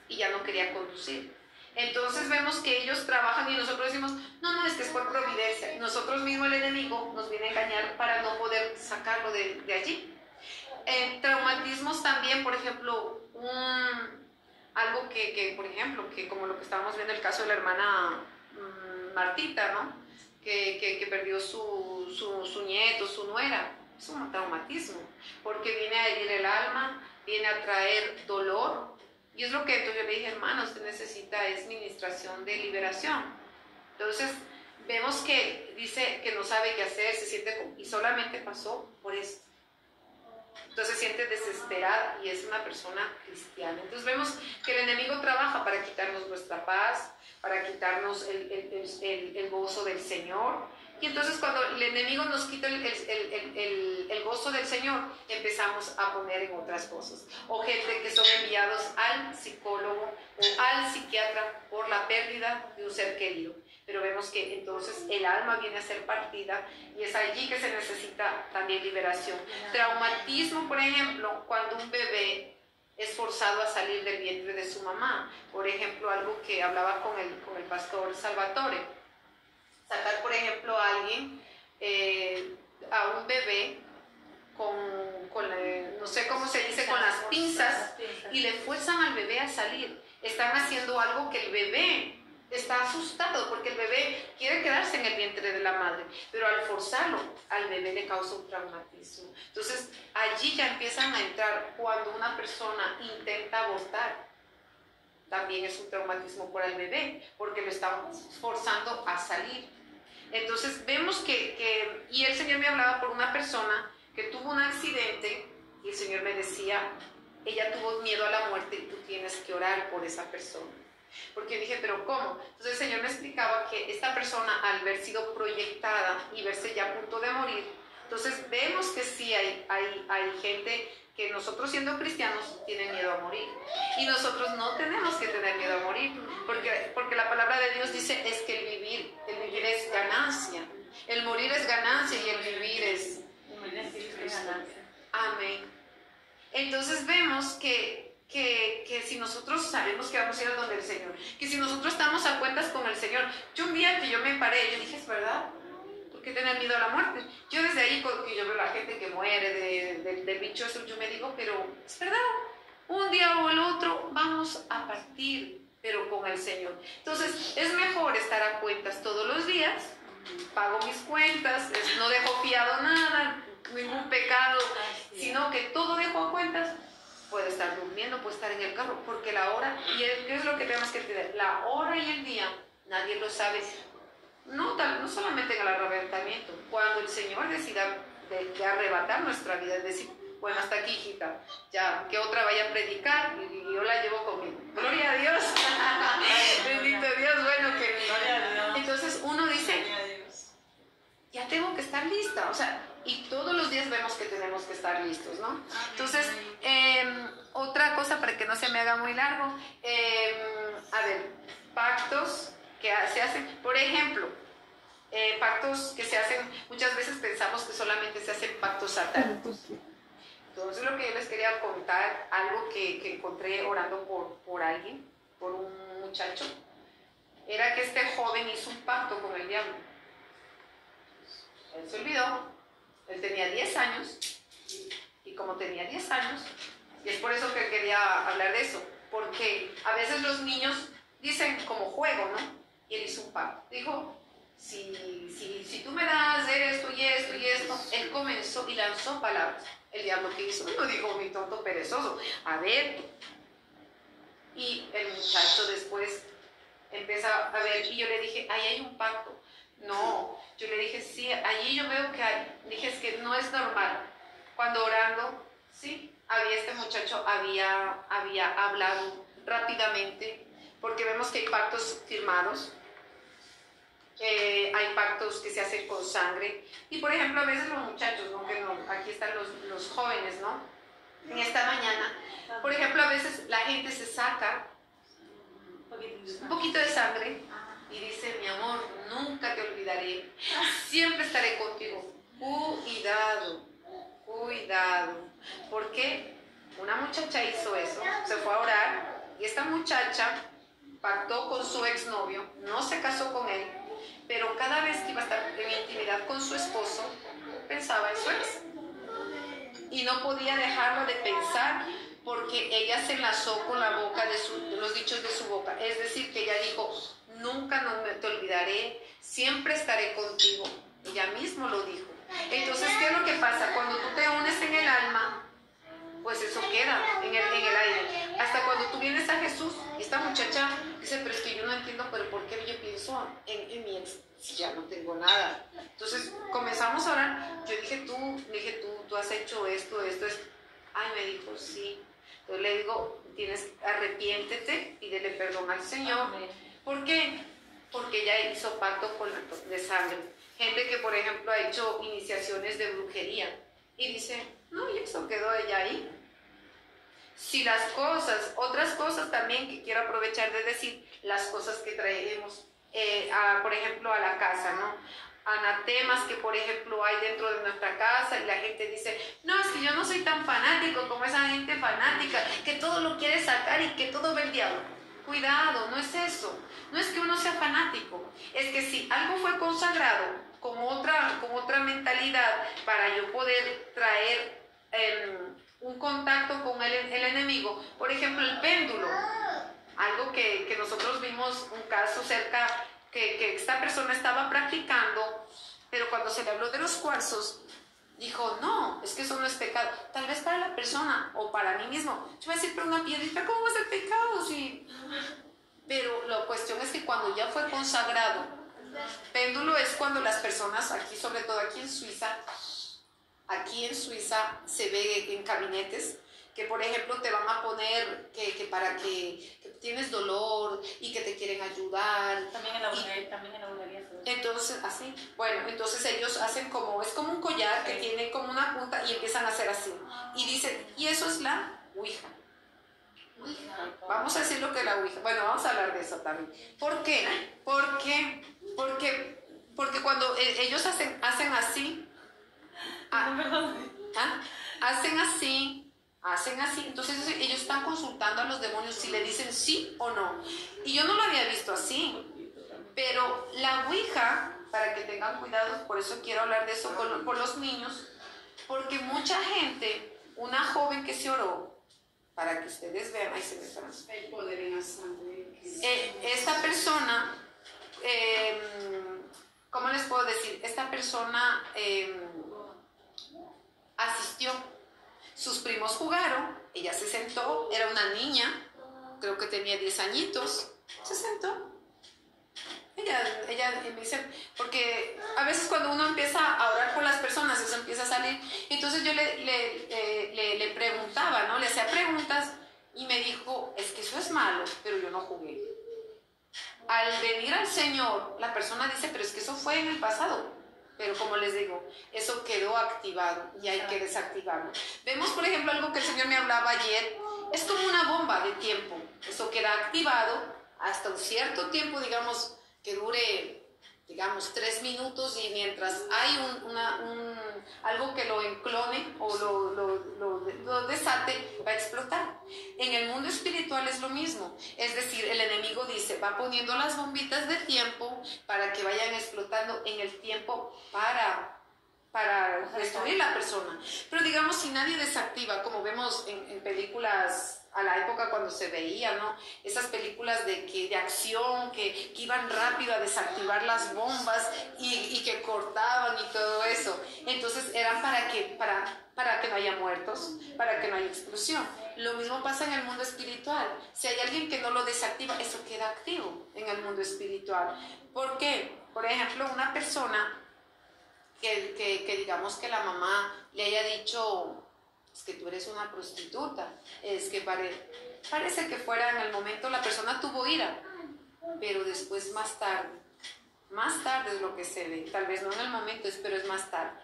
y ya no quería conducir. Entonces vemos que ellos trabajan y nosotros decimos, no, es que es por providencia. Nosotros mismos, el enemigo nos viene a engañar para no poder sacarlo de allí. Traumatismos también, por ejemplo, algo que, por ejemplo, que como lo que estábamos viendo el caso de la hermana Martita, ¿no? Que perdió su nieto, su nuera. Es un traumatismo, porque viene a herir el alma, viene a traer dolor. Y es lo que entonces yo le dije, hermano, usted necesita es ministración de liberación. Entonces, vemos que dice que no sabe qué hacer, se siente, y solamente pasó por esto. Entonces se siente desesperada y es una persona cristiana. Entonces vemos que el enemigo trabaja para quitarnos nuestra paz, para quitarnos el gozo del Señor. Y entonces cuando el enemigo nos quita el gozo del Señor, empezamos a poner en otras cosas. O gente que son enviados al psicólogo o al psiquiatra por la pérdida de un ser querido. Pero vemos que entonces el alma viene a ser partida y es allí que se necesita también liberación. Traumatismo, por ejemplo, cuando un bebé es forzado a salir del vientre de su mamá. Por ejemplo, algo que hablaba con el pastor Salvatore. Sacar, por ejemplo, a alguien, a un bebé no sé cómo se dice, con las pinzas, y le fuerzan al bebé a salir. Están haciendo algo que el bebé está asustado, porque el bebé quiere quedarse en el vientre de la madre, pero al forzarlo, al bebé le causa un traumatismo. Entonces, allí ya empiezan a entrar cuando una persona intenta abortar. También es un traumatismo para el bebé, porque lo están forzando a salir. Entonces vemos y el Señor me hablaba por una persona que tuvo un accidente y el Señor me decía, ella tuvo miedo a la muerte y tú tienes que orar por esa persona. Porque dije, ¿pero cómo? Entonces el Señor me explicaba que esta persona, al haber sido proyectada y verse ya a punto de morir, entonces vemos que sí hay gente que nosotros siendo cristianos tienen miedo a morir. Y nosotros no tenemos que tener miedo a morir, porque la palabra de Dios dice es que el vivir es ganancia. El morir es ganancia y el vivir es ganancia. Amén. Entonces vemos que si nosotros sabemos que vamos a ir a donde el Señor, que si nosotros estamos a cuentas con el Señor, yo un día que yo me paré, yo dije, es verdad, ¿por qué tener miedo a la muerte? Yo desde ahí, que yo veo a la gente que muere del bicho eso, yo me digo, pero es verdad, un día o el otro vamos a partir, pero con el Señor. Entonces es mejor estar a cuentas todos los días, pago mis cuentas, no dejo fiado nada, ningún pecado, sino que todo dejo a cuentas. Puede estar durmiendo, puede estar en el carro, porque la hora, y ¿qué es lo que tenemos que entender? La hora y el día, nadie lo sabe. No solamente en el arrebatamiento, cuando el Señor decida de arrebatar nuestra vida, es decir, bueno, hasta aquí, hijita, ya que otra vaya a predicar y yo la llevo conmigo. Gloria a Dios. Bendito Dios, bueno que... Entonces uno dice, ya tengo que estar lista, o sea, y todos los días vemos que tenemos que estar listos, ¿no? Entonces, otra cosa para que no se me haga muy largo, a ver, pactos que se hacen, por ejemplo, pactos que se hacen, muchas veces pensamos que solamente se hacen pactos satánicos. Entonces lo que yo les quería contar, algo que encontré orando por alguien, por un muchacho, era que este joven hizo un pacto con el diablo. Él se olvidó. Él tenía 10 años, y como tenía 10 años, y es por eso que quería hablar de eso, porque a veces los niños dicen como juego, ¿no? Y él hizo un pacto. Dijo, si tú me das esto y esto y esto, él comenzó y lanzó palabras. El diablo que hizo, no dijo, mi tonto perezoso, a ver. Y el muchacho después empieza a ver, y yo le dije, ahí hay un pacto. No, yo le dije, sí, allí yo veo que hay. Dije, es que no es normal. Cuando orando, sí, este muchacho había hablado rápidamente, porque vemos que hay pactos firmados, hay pactos que se hacen con sangre. Y por ejemplo, a veces los muchachos, ¿no? Que no, aquí están los jóvenes, ¿no? En esta mañana, por ejemplo, a veces la gente se saca un poquito de sangre y dice, mi amor, nunca te olvidaré, siempre estaré contigo. Cuidado, cuidado. Porque una muchacha hizo eso, se fue a orar, y esta muchacha pactó con su exnovio, no se casó con él, pero cada vez que iba a estar en intimidad con su esposo, pensaba en su ex. Y no podía dejarlo de pensar, porque ella se enlazó con la boca de los dichos de su boca. Es decir, que ella dijo, nunca te olvidaré, siempre estaré contigo. Ella mismo lo dijo. Entonces, ¿qué es lo que pasa? Cuando tú te unes en el alma, pues eso queda en el aire. Hasta cuando tú vienes a Jesús, esta muchacha dice, pero es que yo no entiendo, pero ¿por qué yo pienso en mi ex si ya no tengo nada? Entonces comenzamos a orar. Yo dije, tú has hecho esto. Ay, me dijo, sí. Entonces le digo, arrepiéntete, pídele perdón al Señor. ¿Por qué? Porque ella hizo pacto de sangre. Gente que, por ejemplo, ha hecho iniciaciones de brujería y dice, no, y eso quedó ella ahí. Si otras cosas también que quiero aprovechar de decir, las cosas que traemos, por ejemplo, a la casa, ¿no? Anatemas que, por ejemplo, hay dentro de nuestra casa y la gente dice, no, es que yo no soy tan fanático como esa gente fanática, que todo lo quiere sacar y que todo ve el diablo. Cuidado, no es eso. No es que uno sea fanático, es que si algo fue consagrado con otra mentalidad para yo poder traer un contacto con el enemigo, por ejemplo, el péndulo, algo que nosotros vimos un caso cerca, que esta persona estaba practicando, pero cuando se le habló de los cuarzos, dijo, no, es que eso no es pecado. Tal vez para la persona o para mí mismo, yo voy a decir, pero una piedrita, ¿cómo va a ser pecado? Sí. Pero la cuestión es que cuando ya fue consagrado, péndulo es cuando las personas, aquí sobre todo aquí en Suiza, aquí en Suiza se ve en gabinetes que, por ejemplo, te van a poner que para que tienes dolor y que te quieren ayudar. También en la bulería. Entonces, así, bueno, entonces ellos hacen como, es como un collar que tiene como una punta y empiezan a hacer así. Y dicen, y eso es la Ouija. Vamos a decir lo que es la Ouija. Bueno, vamos a hablar de eso también. ¿Por qué? Porque cuando ellos hacen así, hacen así, entonces ellos están consultando a los demonios si le dicen sí o no. Y yo no lo había visto así, pero la Ouija, para que tengan cuidado, por eso quiero hablar de eso por los niños, porque mucha gente, una joven que se oró, para que ustedes vean, ahí se me transfiere el poder en la sangre. Esta persona, ¿cómo les puedo decir? Esta persona asistió, sus primos jugaron, ella se sentó, era una niña, creo que tenía 10 añitos, se sentó. Ella me dice, porque a veces cuando uno empieza a orar por las personas, eso empieza a salir. Entonces yo le preguntaba, ¿no? Le hacía preguntas y me dijo, es que eso es malo, pero yo no jugué. Al venir al Señor, la persona dice, pero es que eso fue en el pasado. Pero como les digo, eso quedó activado y hay que desactivarlo. Vemos, por ejemplo, algo que el Señor me hablaba ayer, es como una bomba de tiempo. Eso queda activado hasta un cierto tiempo, digamos, que dure, digamos, 3 minutos, y mientras hay algo que lo enclone o lo desate, va a explotar. En el mundo espiritual es lo mismo, es decir, el enemigo dice, va poniendo las bombitas de tiempo para que vayan explotando en el tiempo para destruir la persona. Pero digamos, si nadie desactiva, como vemos en películas a la época cuando se veía, ¿no? Esas películas de acción que iban rápido a desactivar las bombas y que cortaban y todo eso. Entonces eran para que no haya muertos, para que no haya explosión. Lo mismo pasa en el mundo espiritual. Si hay alguien que no lo desactiva, eso queda activo en el mundo espiritual. ¿Por qué? Por ejemplo, una persona que digamos que la mamá le haya dicho, es que tú eres una prostituta, es que parece que fuera en el momento, la persona tuvo ira, pero después más tarde es lo que se ve, tal vez no en el momento, pero es más tarde.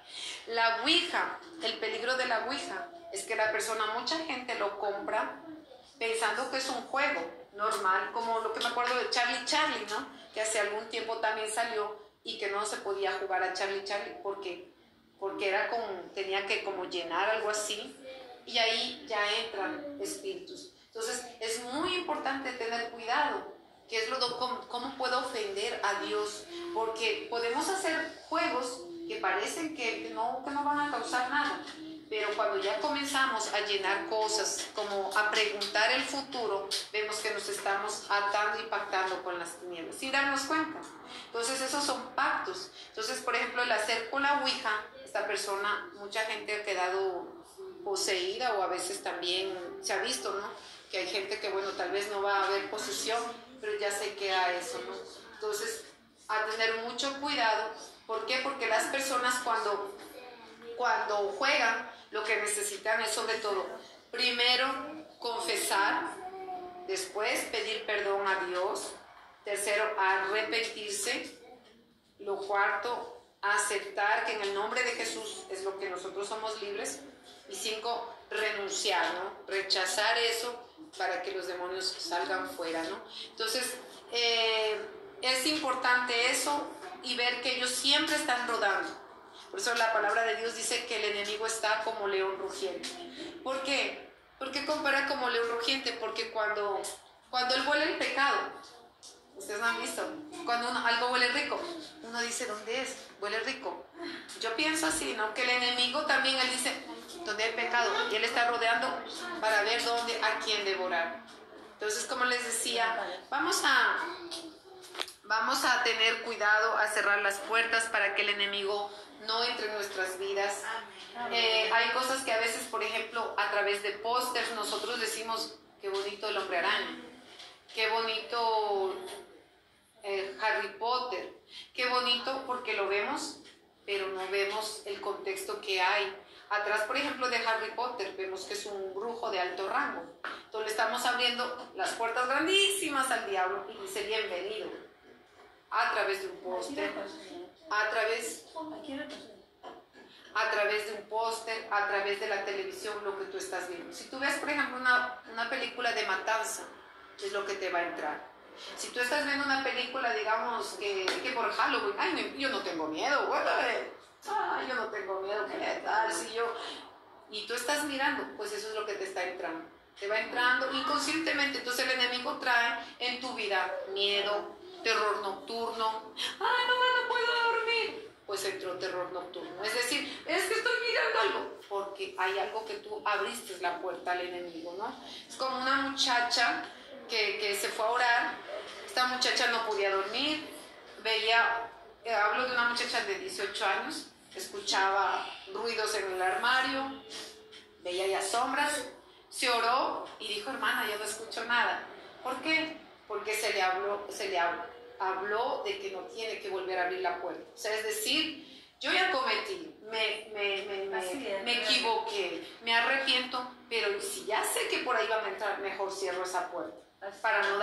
La Ouija, el peligro de la Ouija es que la persona, mucha gente lo compra pensando que es un juego normal, como lo que me acuerdo de Charlie, ¿no? Que hace algún tiempo también salió y que no se podía jugar a Charlie porque era tenía que como llenar algo así, y ahí ya entran espíritus. Entonces es muy importante tener cuidado, que es cómo puedo ofender a Dios, porque podemos hacer juegos que parecen que no van a causar nada, pero cuando ya comenzamos a llenar cosas, como a preguntar el futuro, vemos que nos estamos atando y pactando con las tinieblas, sin darnos cuenta. Entonces esos son pactos. Entonces, por ejemplo, el hacer con la Ouija, esta persona, mucha gente ha quedado poseída, o a veces también se ha visto, ¿no? Que hay gente que, bueno, tal vez no va a haber posesión, pero ya se queda eso, ¿no? Entonces, a tener mucho cuidado. ¿Por qué? Porque las personas cuando juegan, lo que necesitan es sobre todo, primero, confesar, después pedir perdón a Dios, tercero, arrepentirse, lo cuarto, aceptar que en el nombre de Jesús es lo que nosotros somos libres, y 5, renunciar, ¿no? Rechazar eso para que los demonios salgan fuera, ¿no? Entonces, es importante eso, y ver que ellos siempre están rodando. Por eso la palabra de Dios dice que el enemigo está como león rugiente. ¿Por qué? ¿Por qué compara como león rugiente? Porque cuando él huele el pecado, ustedes lo han visto, cuando algo huele rico, uno dice, ¿dónde es? Huele rico. Yo pienso así, ¿no? Que el enemigo también, él dice, ¿dónde hay pecado? Y él está rodeando para ver a quién devorar. Entonces, como les decía, vamos a tener cuidado, a cerrar las puertas para que el enemigo no entre en nuestras vidas. Hay cosas que a veces, por ejemplo, a través de pósters, nosotros decimos, qué bonito el hombre araña, qué bonito Harry Potter, qué bonito, porque lo vemos pero no vemos el contexto que hay. Atrás, por ejemplo, de Harry Potter, vemos que es un brujo de alto rango. Entonces le estamos abriendo las puertas grandísimas al diablo y dice bienvenido. A través de un póster, a través de un póster, a través de la televisión, lo que tú estás viendo. Si tú ves, por ejemplo, una película de matanza, es lo que te va a entrar. Si tú estás viendo una película, digamos, que por Halloween, ay, yo no tengo miedo, yo no tengo miedo, ¿qué tal? Y tú estás mirando, pues eso es lo que te está entrando. Te va entrando inconscientemente, entonces el enemigo trae en tu vida miedo, terror nocturno. Ay, no puedo dormir. Pues entró terror nocturno. Es decir, es que estoy mirando algo, porque hay algo que tú abriste la puerta al enemigo, ¿no? Es como una muchacha que se fue a orar. Esta muchacha no podía dormir, hablo de una muchacha de 18 años, escuchaba ruidos en el armario, veía ya sombras, se oró y dijo, hermana, yo no escucho nada. ¿Por qué? Porque se le habló de que no tiene que volver a abrir la puerta. O sea, es decir, yo ya cometí, me equivoqué, me arrepiento, pero si ya sé que por ahí va a entrar, mejor cierro esa puerta. Para no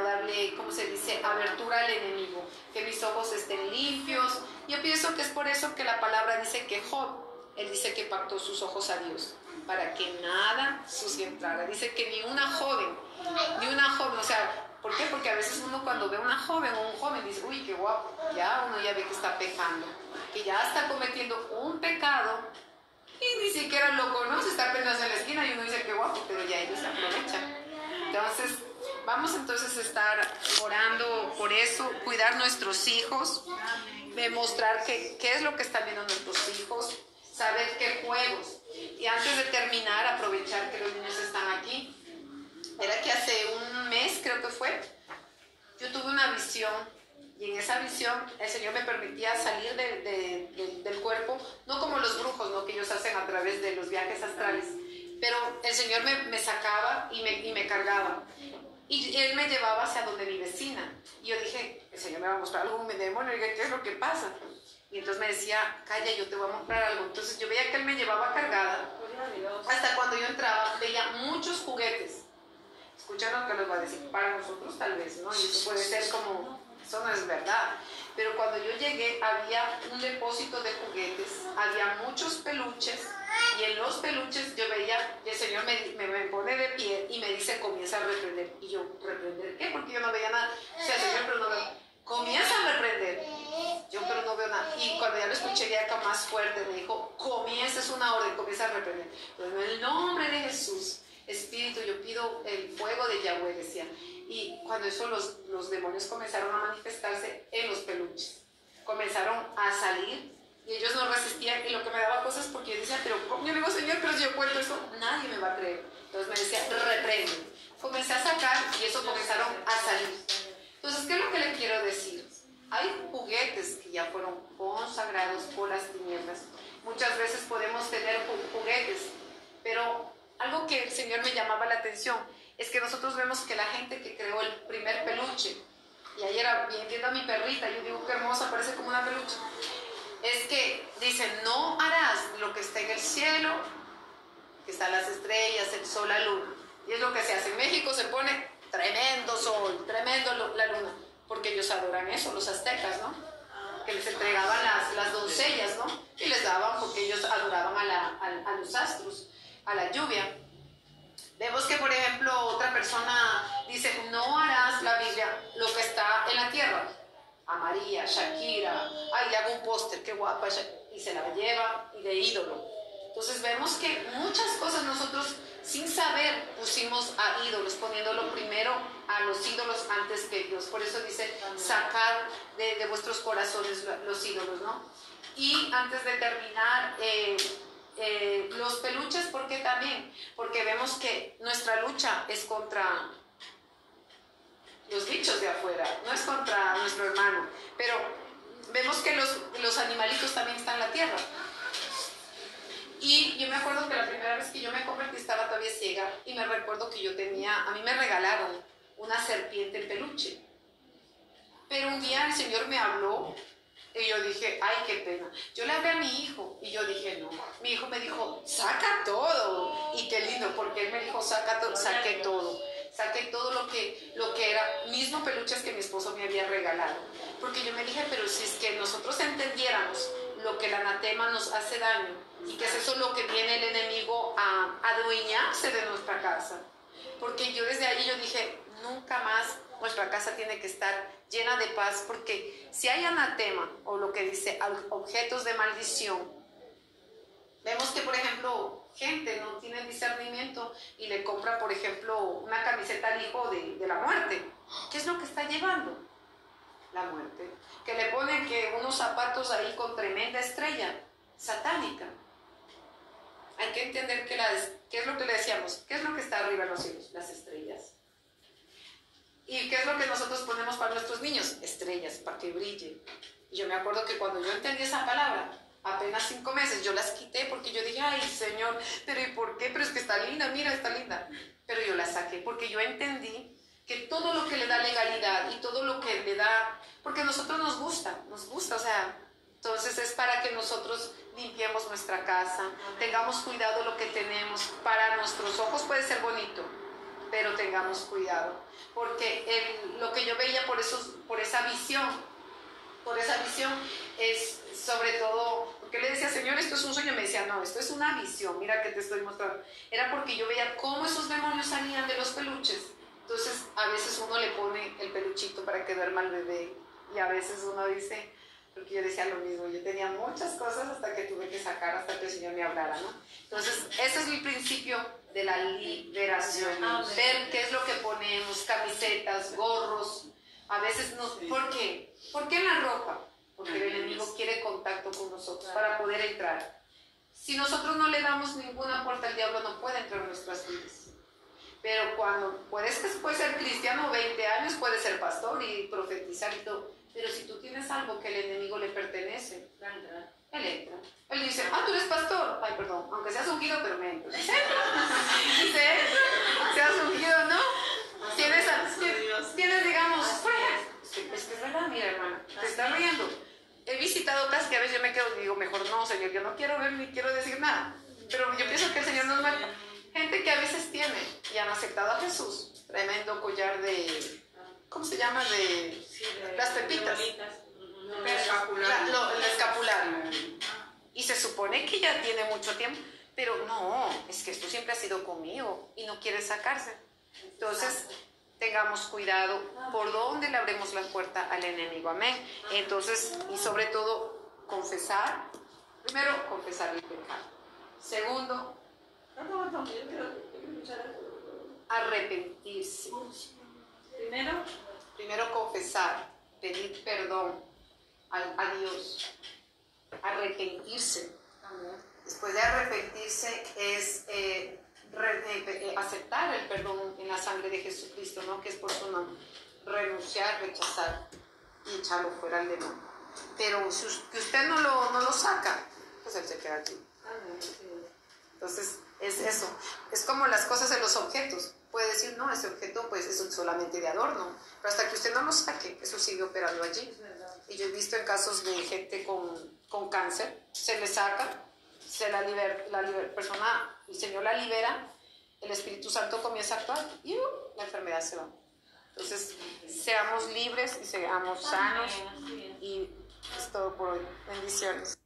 darle, ¿cómo se dice?, abertura al enemigo, que mis ojos estén limpios. Yo pienso que es por eso que la palabra dice que Job, él dice que pactó sus ojos a Dios, para que nada sucio entrara. Dice que ni una joven, o sea, ¿por qué? Porque a veces uno cuando ve a una joven o un joven dice, uy, qué guapo, uno ya ve que está pecando, que ya está cometiendo un pecado, y ni siquiera lo conoce, está apenas en la esquina y uno dice qué guapo, pero ya ellos se aprovechan. Entonces, vamos entonces a estar orando por eso, cuidar nuestros hijos, demostrar qué es lo que están viendo nuestros hijos, saber qué juegos. Y antes de terminar, aprovechar que los niños están aquí. Era que hace un mes, creo que fue, yo tuve una visión. Y en esa visión el Señor me permitía salir del cuerpo, no como los brujos, ¿no?, que ellos hacen a través de los viajes astrales, pero el Señor me sacaba y me cargaba. Y Él me llevaba hacia donde mi vecina. Y yo dije, el Señor me va a mostrar algún demonio, y dije, ¿qué es lo que pasa? Y entonces me decía, calla, yo te voy a mostrar algo. Entonces yo veía que Él me llevaba cargada. Hasta cuando yo entraba, veía muchos juguetes. Escucharon que les voy a decir, para nosotros tal vez, ¿no? Y eso puede ser como... Eso no es verdad, pero cuando yo llegué había un depósito de juguetes, había muchos peluches y en los peluches yo veía, el Señor me pone de pie y me dice, comienza a reprender. Y yo, ¿reprender qué? Porque yo no veía nada. O sea, Señor, pero no veo. Comienza a reprender. Yo, pero no veo nada. Y cuando ya lo escuché ya acá más fuerte, me dijo, comienza, es una orden, comienza a reprender. Pero en el nombre de Jesús, Espíritu, yo pido el fuego de Yahweh, decía. Y cuando eso los demonios comenzaron a manifestarse en los peluches, comenzaron a salir y ellos no resistían, y lo que me daba cosas porque yo decía, pero ¿cómo? Yo digo, Señor, pero si yo cuento eso, nadie me va a creer. Entonces me decía, reprende. Comencé a sacar y eso comenzaron a salir. Entonces, ¿qué es lo que le quiero decir? Hay juguetes que ya fueron consagrados por las tinieblas. Muchas veces podemos tener juguetes, pero algo que el Señor me llamaba la atención es que nosotros vemos que la gente que creó el primer peluche, y ayer viendo a mi perrita, yo digo qué hermosa, parece como una peluche, es que dicen, no harás lo que está en el cielo, que están las estrellas, el sol, la luna. Y es lo que se hace. En México se pone tremendo sol, tremendo la luna, porque ellos adoran eso, los aztecas, ¿no? Que les entregaban las doncellas, ¿no? Y les daban porque ellos adoraban a los astros, a la lluvia. Vemos que, por ejemplo, otra persona dice, no harás la Biblia lo que está en la tierra. A María, Shakira, ay, le hago un póster, qué guapa, y se la lleva y de ídolo. Entonces vemos que muchas cosas nosotros sin saber pusimos a ídolos, poniéndolo primero a los ídolos antes que Dios. Por eso dice, sacar de vuestros corazones los ídolos, ¿no? Y antes de terminar, los peluches, ¿por qué también? Porque vemos que nuestra lucha es contra los bichos de afuera, no es contra nuestro hermano, pero vemos que los animalitos también están en la tierra. Y yo me acuerdo que la primera vez que yo me convertí estaba todavía ciega, y me recuerdo que a mí me regalaron una serpiente en peluche. Pero un día el Señor me habló Y yo dije, ay, qué pena. Yo le hablé a mi hijo y yo dije, no. Mi hijo me dijo, saca todo. Y qué lindo, porque él me dijo, saca todo, saqué todo. Saqué todo lo que era, mismo peluches que mi esposo me había regalado. Porque yo me dije, pero si es que nosotros entendiéramos lo que el anatema nos hace daño y que es eso lo que viene el enemigo a adueñarse de nuestra casa. Porque yo desde ahí yo dije, nunca más nuestra casa tiene que estar llena de paz, porque si hay anatema o lo que dice objetos de maldición, vemos que por ejemplo gente no tiene discernimiento y le compra por ejemplo una camiseta al hijo de la muerte. ¿Qué es lo que está llevando? La muerte. Que le ponen que unos zapatos ahí con tremenda estrella satánica. Hay que entender que ¿qué es lo que le decíamos? ¿Qué es lo que está arriba en los cielos? Las estrellas. ¿Y qué es lo que nosotros ponemos para nuestros niños? Estrellas, para que brille. Y yo me acuerdo que cuando yo entendí esa palabra, apenas 5 meses, yo las quité porque yo dije, ay Señor, pero ¿y por qué? Pero es que está linda, mira, está linda. Pero yo las saqué porque yo entendí que todo lo que le da legalidad y todo lo que le da, porque a nosotros nos gusta, o sea, entonces es para que nosotros limpiemos nuestra casa, tengamos cuidado lo que tenemos. Para nuestros ojos puede ser bonito, pero tengamos cuidado, porque lo que yo veía por esa visión es sobre todo, porque le decía, Señor, esto es un sueño, me decía, no, esto es una visión, mira que te estoy mostrando. Era porque yo veía cómo esos demonios salían de los peluches. Entonces a veces uno le pone el peluchito para que duerma el bebé, y a veces uno dice, porque yo decía lo mismo, yo tenía muchas cosas hasta que tuve que sacar, hasta que el Señor me hablara, ¿no? Entonces ese es el principio de la liberación, ver qué es lo que ponemos, camisetas, gorros, a veces ¿por qué? ¿Por qué en la ropa? Porque el enemigo quiere contacto con nosotros para poder entrar. Si nosotros no le damos ninguna puerta, el diablo no puede entrar en nuestras vidas. Pero cuando puedes ser cristiano 20 años, puedes ser pastor y profetizar y todo, pero si tú tienes algo que el enemigo le pertenece, él entra. Él dice, tú eres pastor. Ay, perdón, aunque seas ungido, pero me entra. Dice, seas ungido, ¿no? Tienes, digamos, es que es verdad, mira, hermana, te está riendo. He visitado casas que a veces yo me quedo y digo, mejor no, Señor, yo no quiero ver ni quiero decir nada. Pero yo pienso que el Señor nos mata. Gente que a veces tiene y han aceptado a Jesús. Tremendo collar de, ¿cómo se llama? De las pepitas. El escapulario. Y se supone que ya tiene mucho tiempo, pero no, es que esto siempre ha sido conmigo y no quiere sacarse. Entonces, tengamos cuidado por dónde le abrimos la puerta al enemigo, amén. Entonces, y sobre todo, confesar. Primero, confesar el pecado. Segundo, arrepentirse. Primero confesar, pedir perdón a Dios, arrepentirse. Después de arrepentirse es aceptar el perdón en la sangre de Jesucristo, ¿no? Que es por su nombre. Renunciar, rechazar y echarlo fuera al demonio. Pero si usted no lo saca, pues él se queda aquí. Entonces es eso, es como las cosas de los objetos. Puede decir, no, ese objeto pues es solamente de adorno, pero hasta que usted no lo saque, eso sigue operando allí. Y yo he visto en casos de gente con cáncer, se le saca, la persona, el Señor la libera, el Espíritu Santo comienza a actuar y la enfermedad se va. Entonces, seamos libres y seamos sanos, y es todo por hoy. Bendiciones.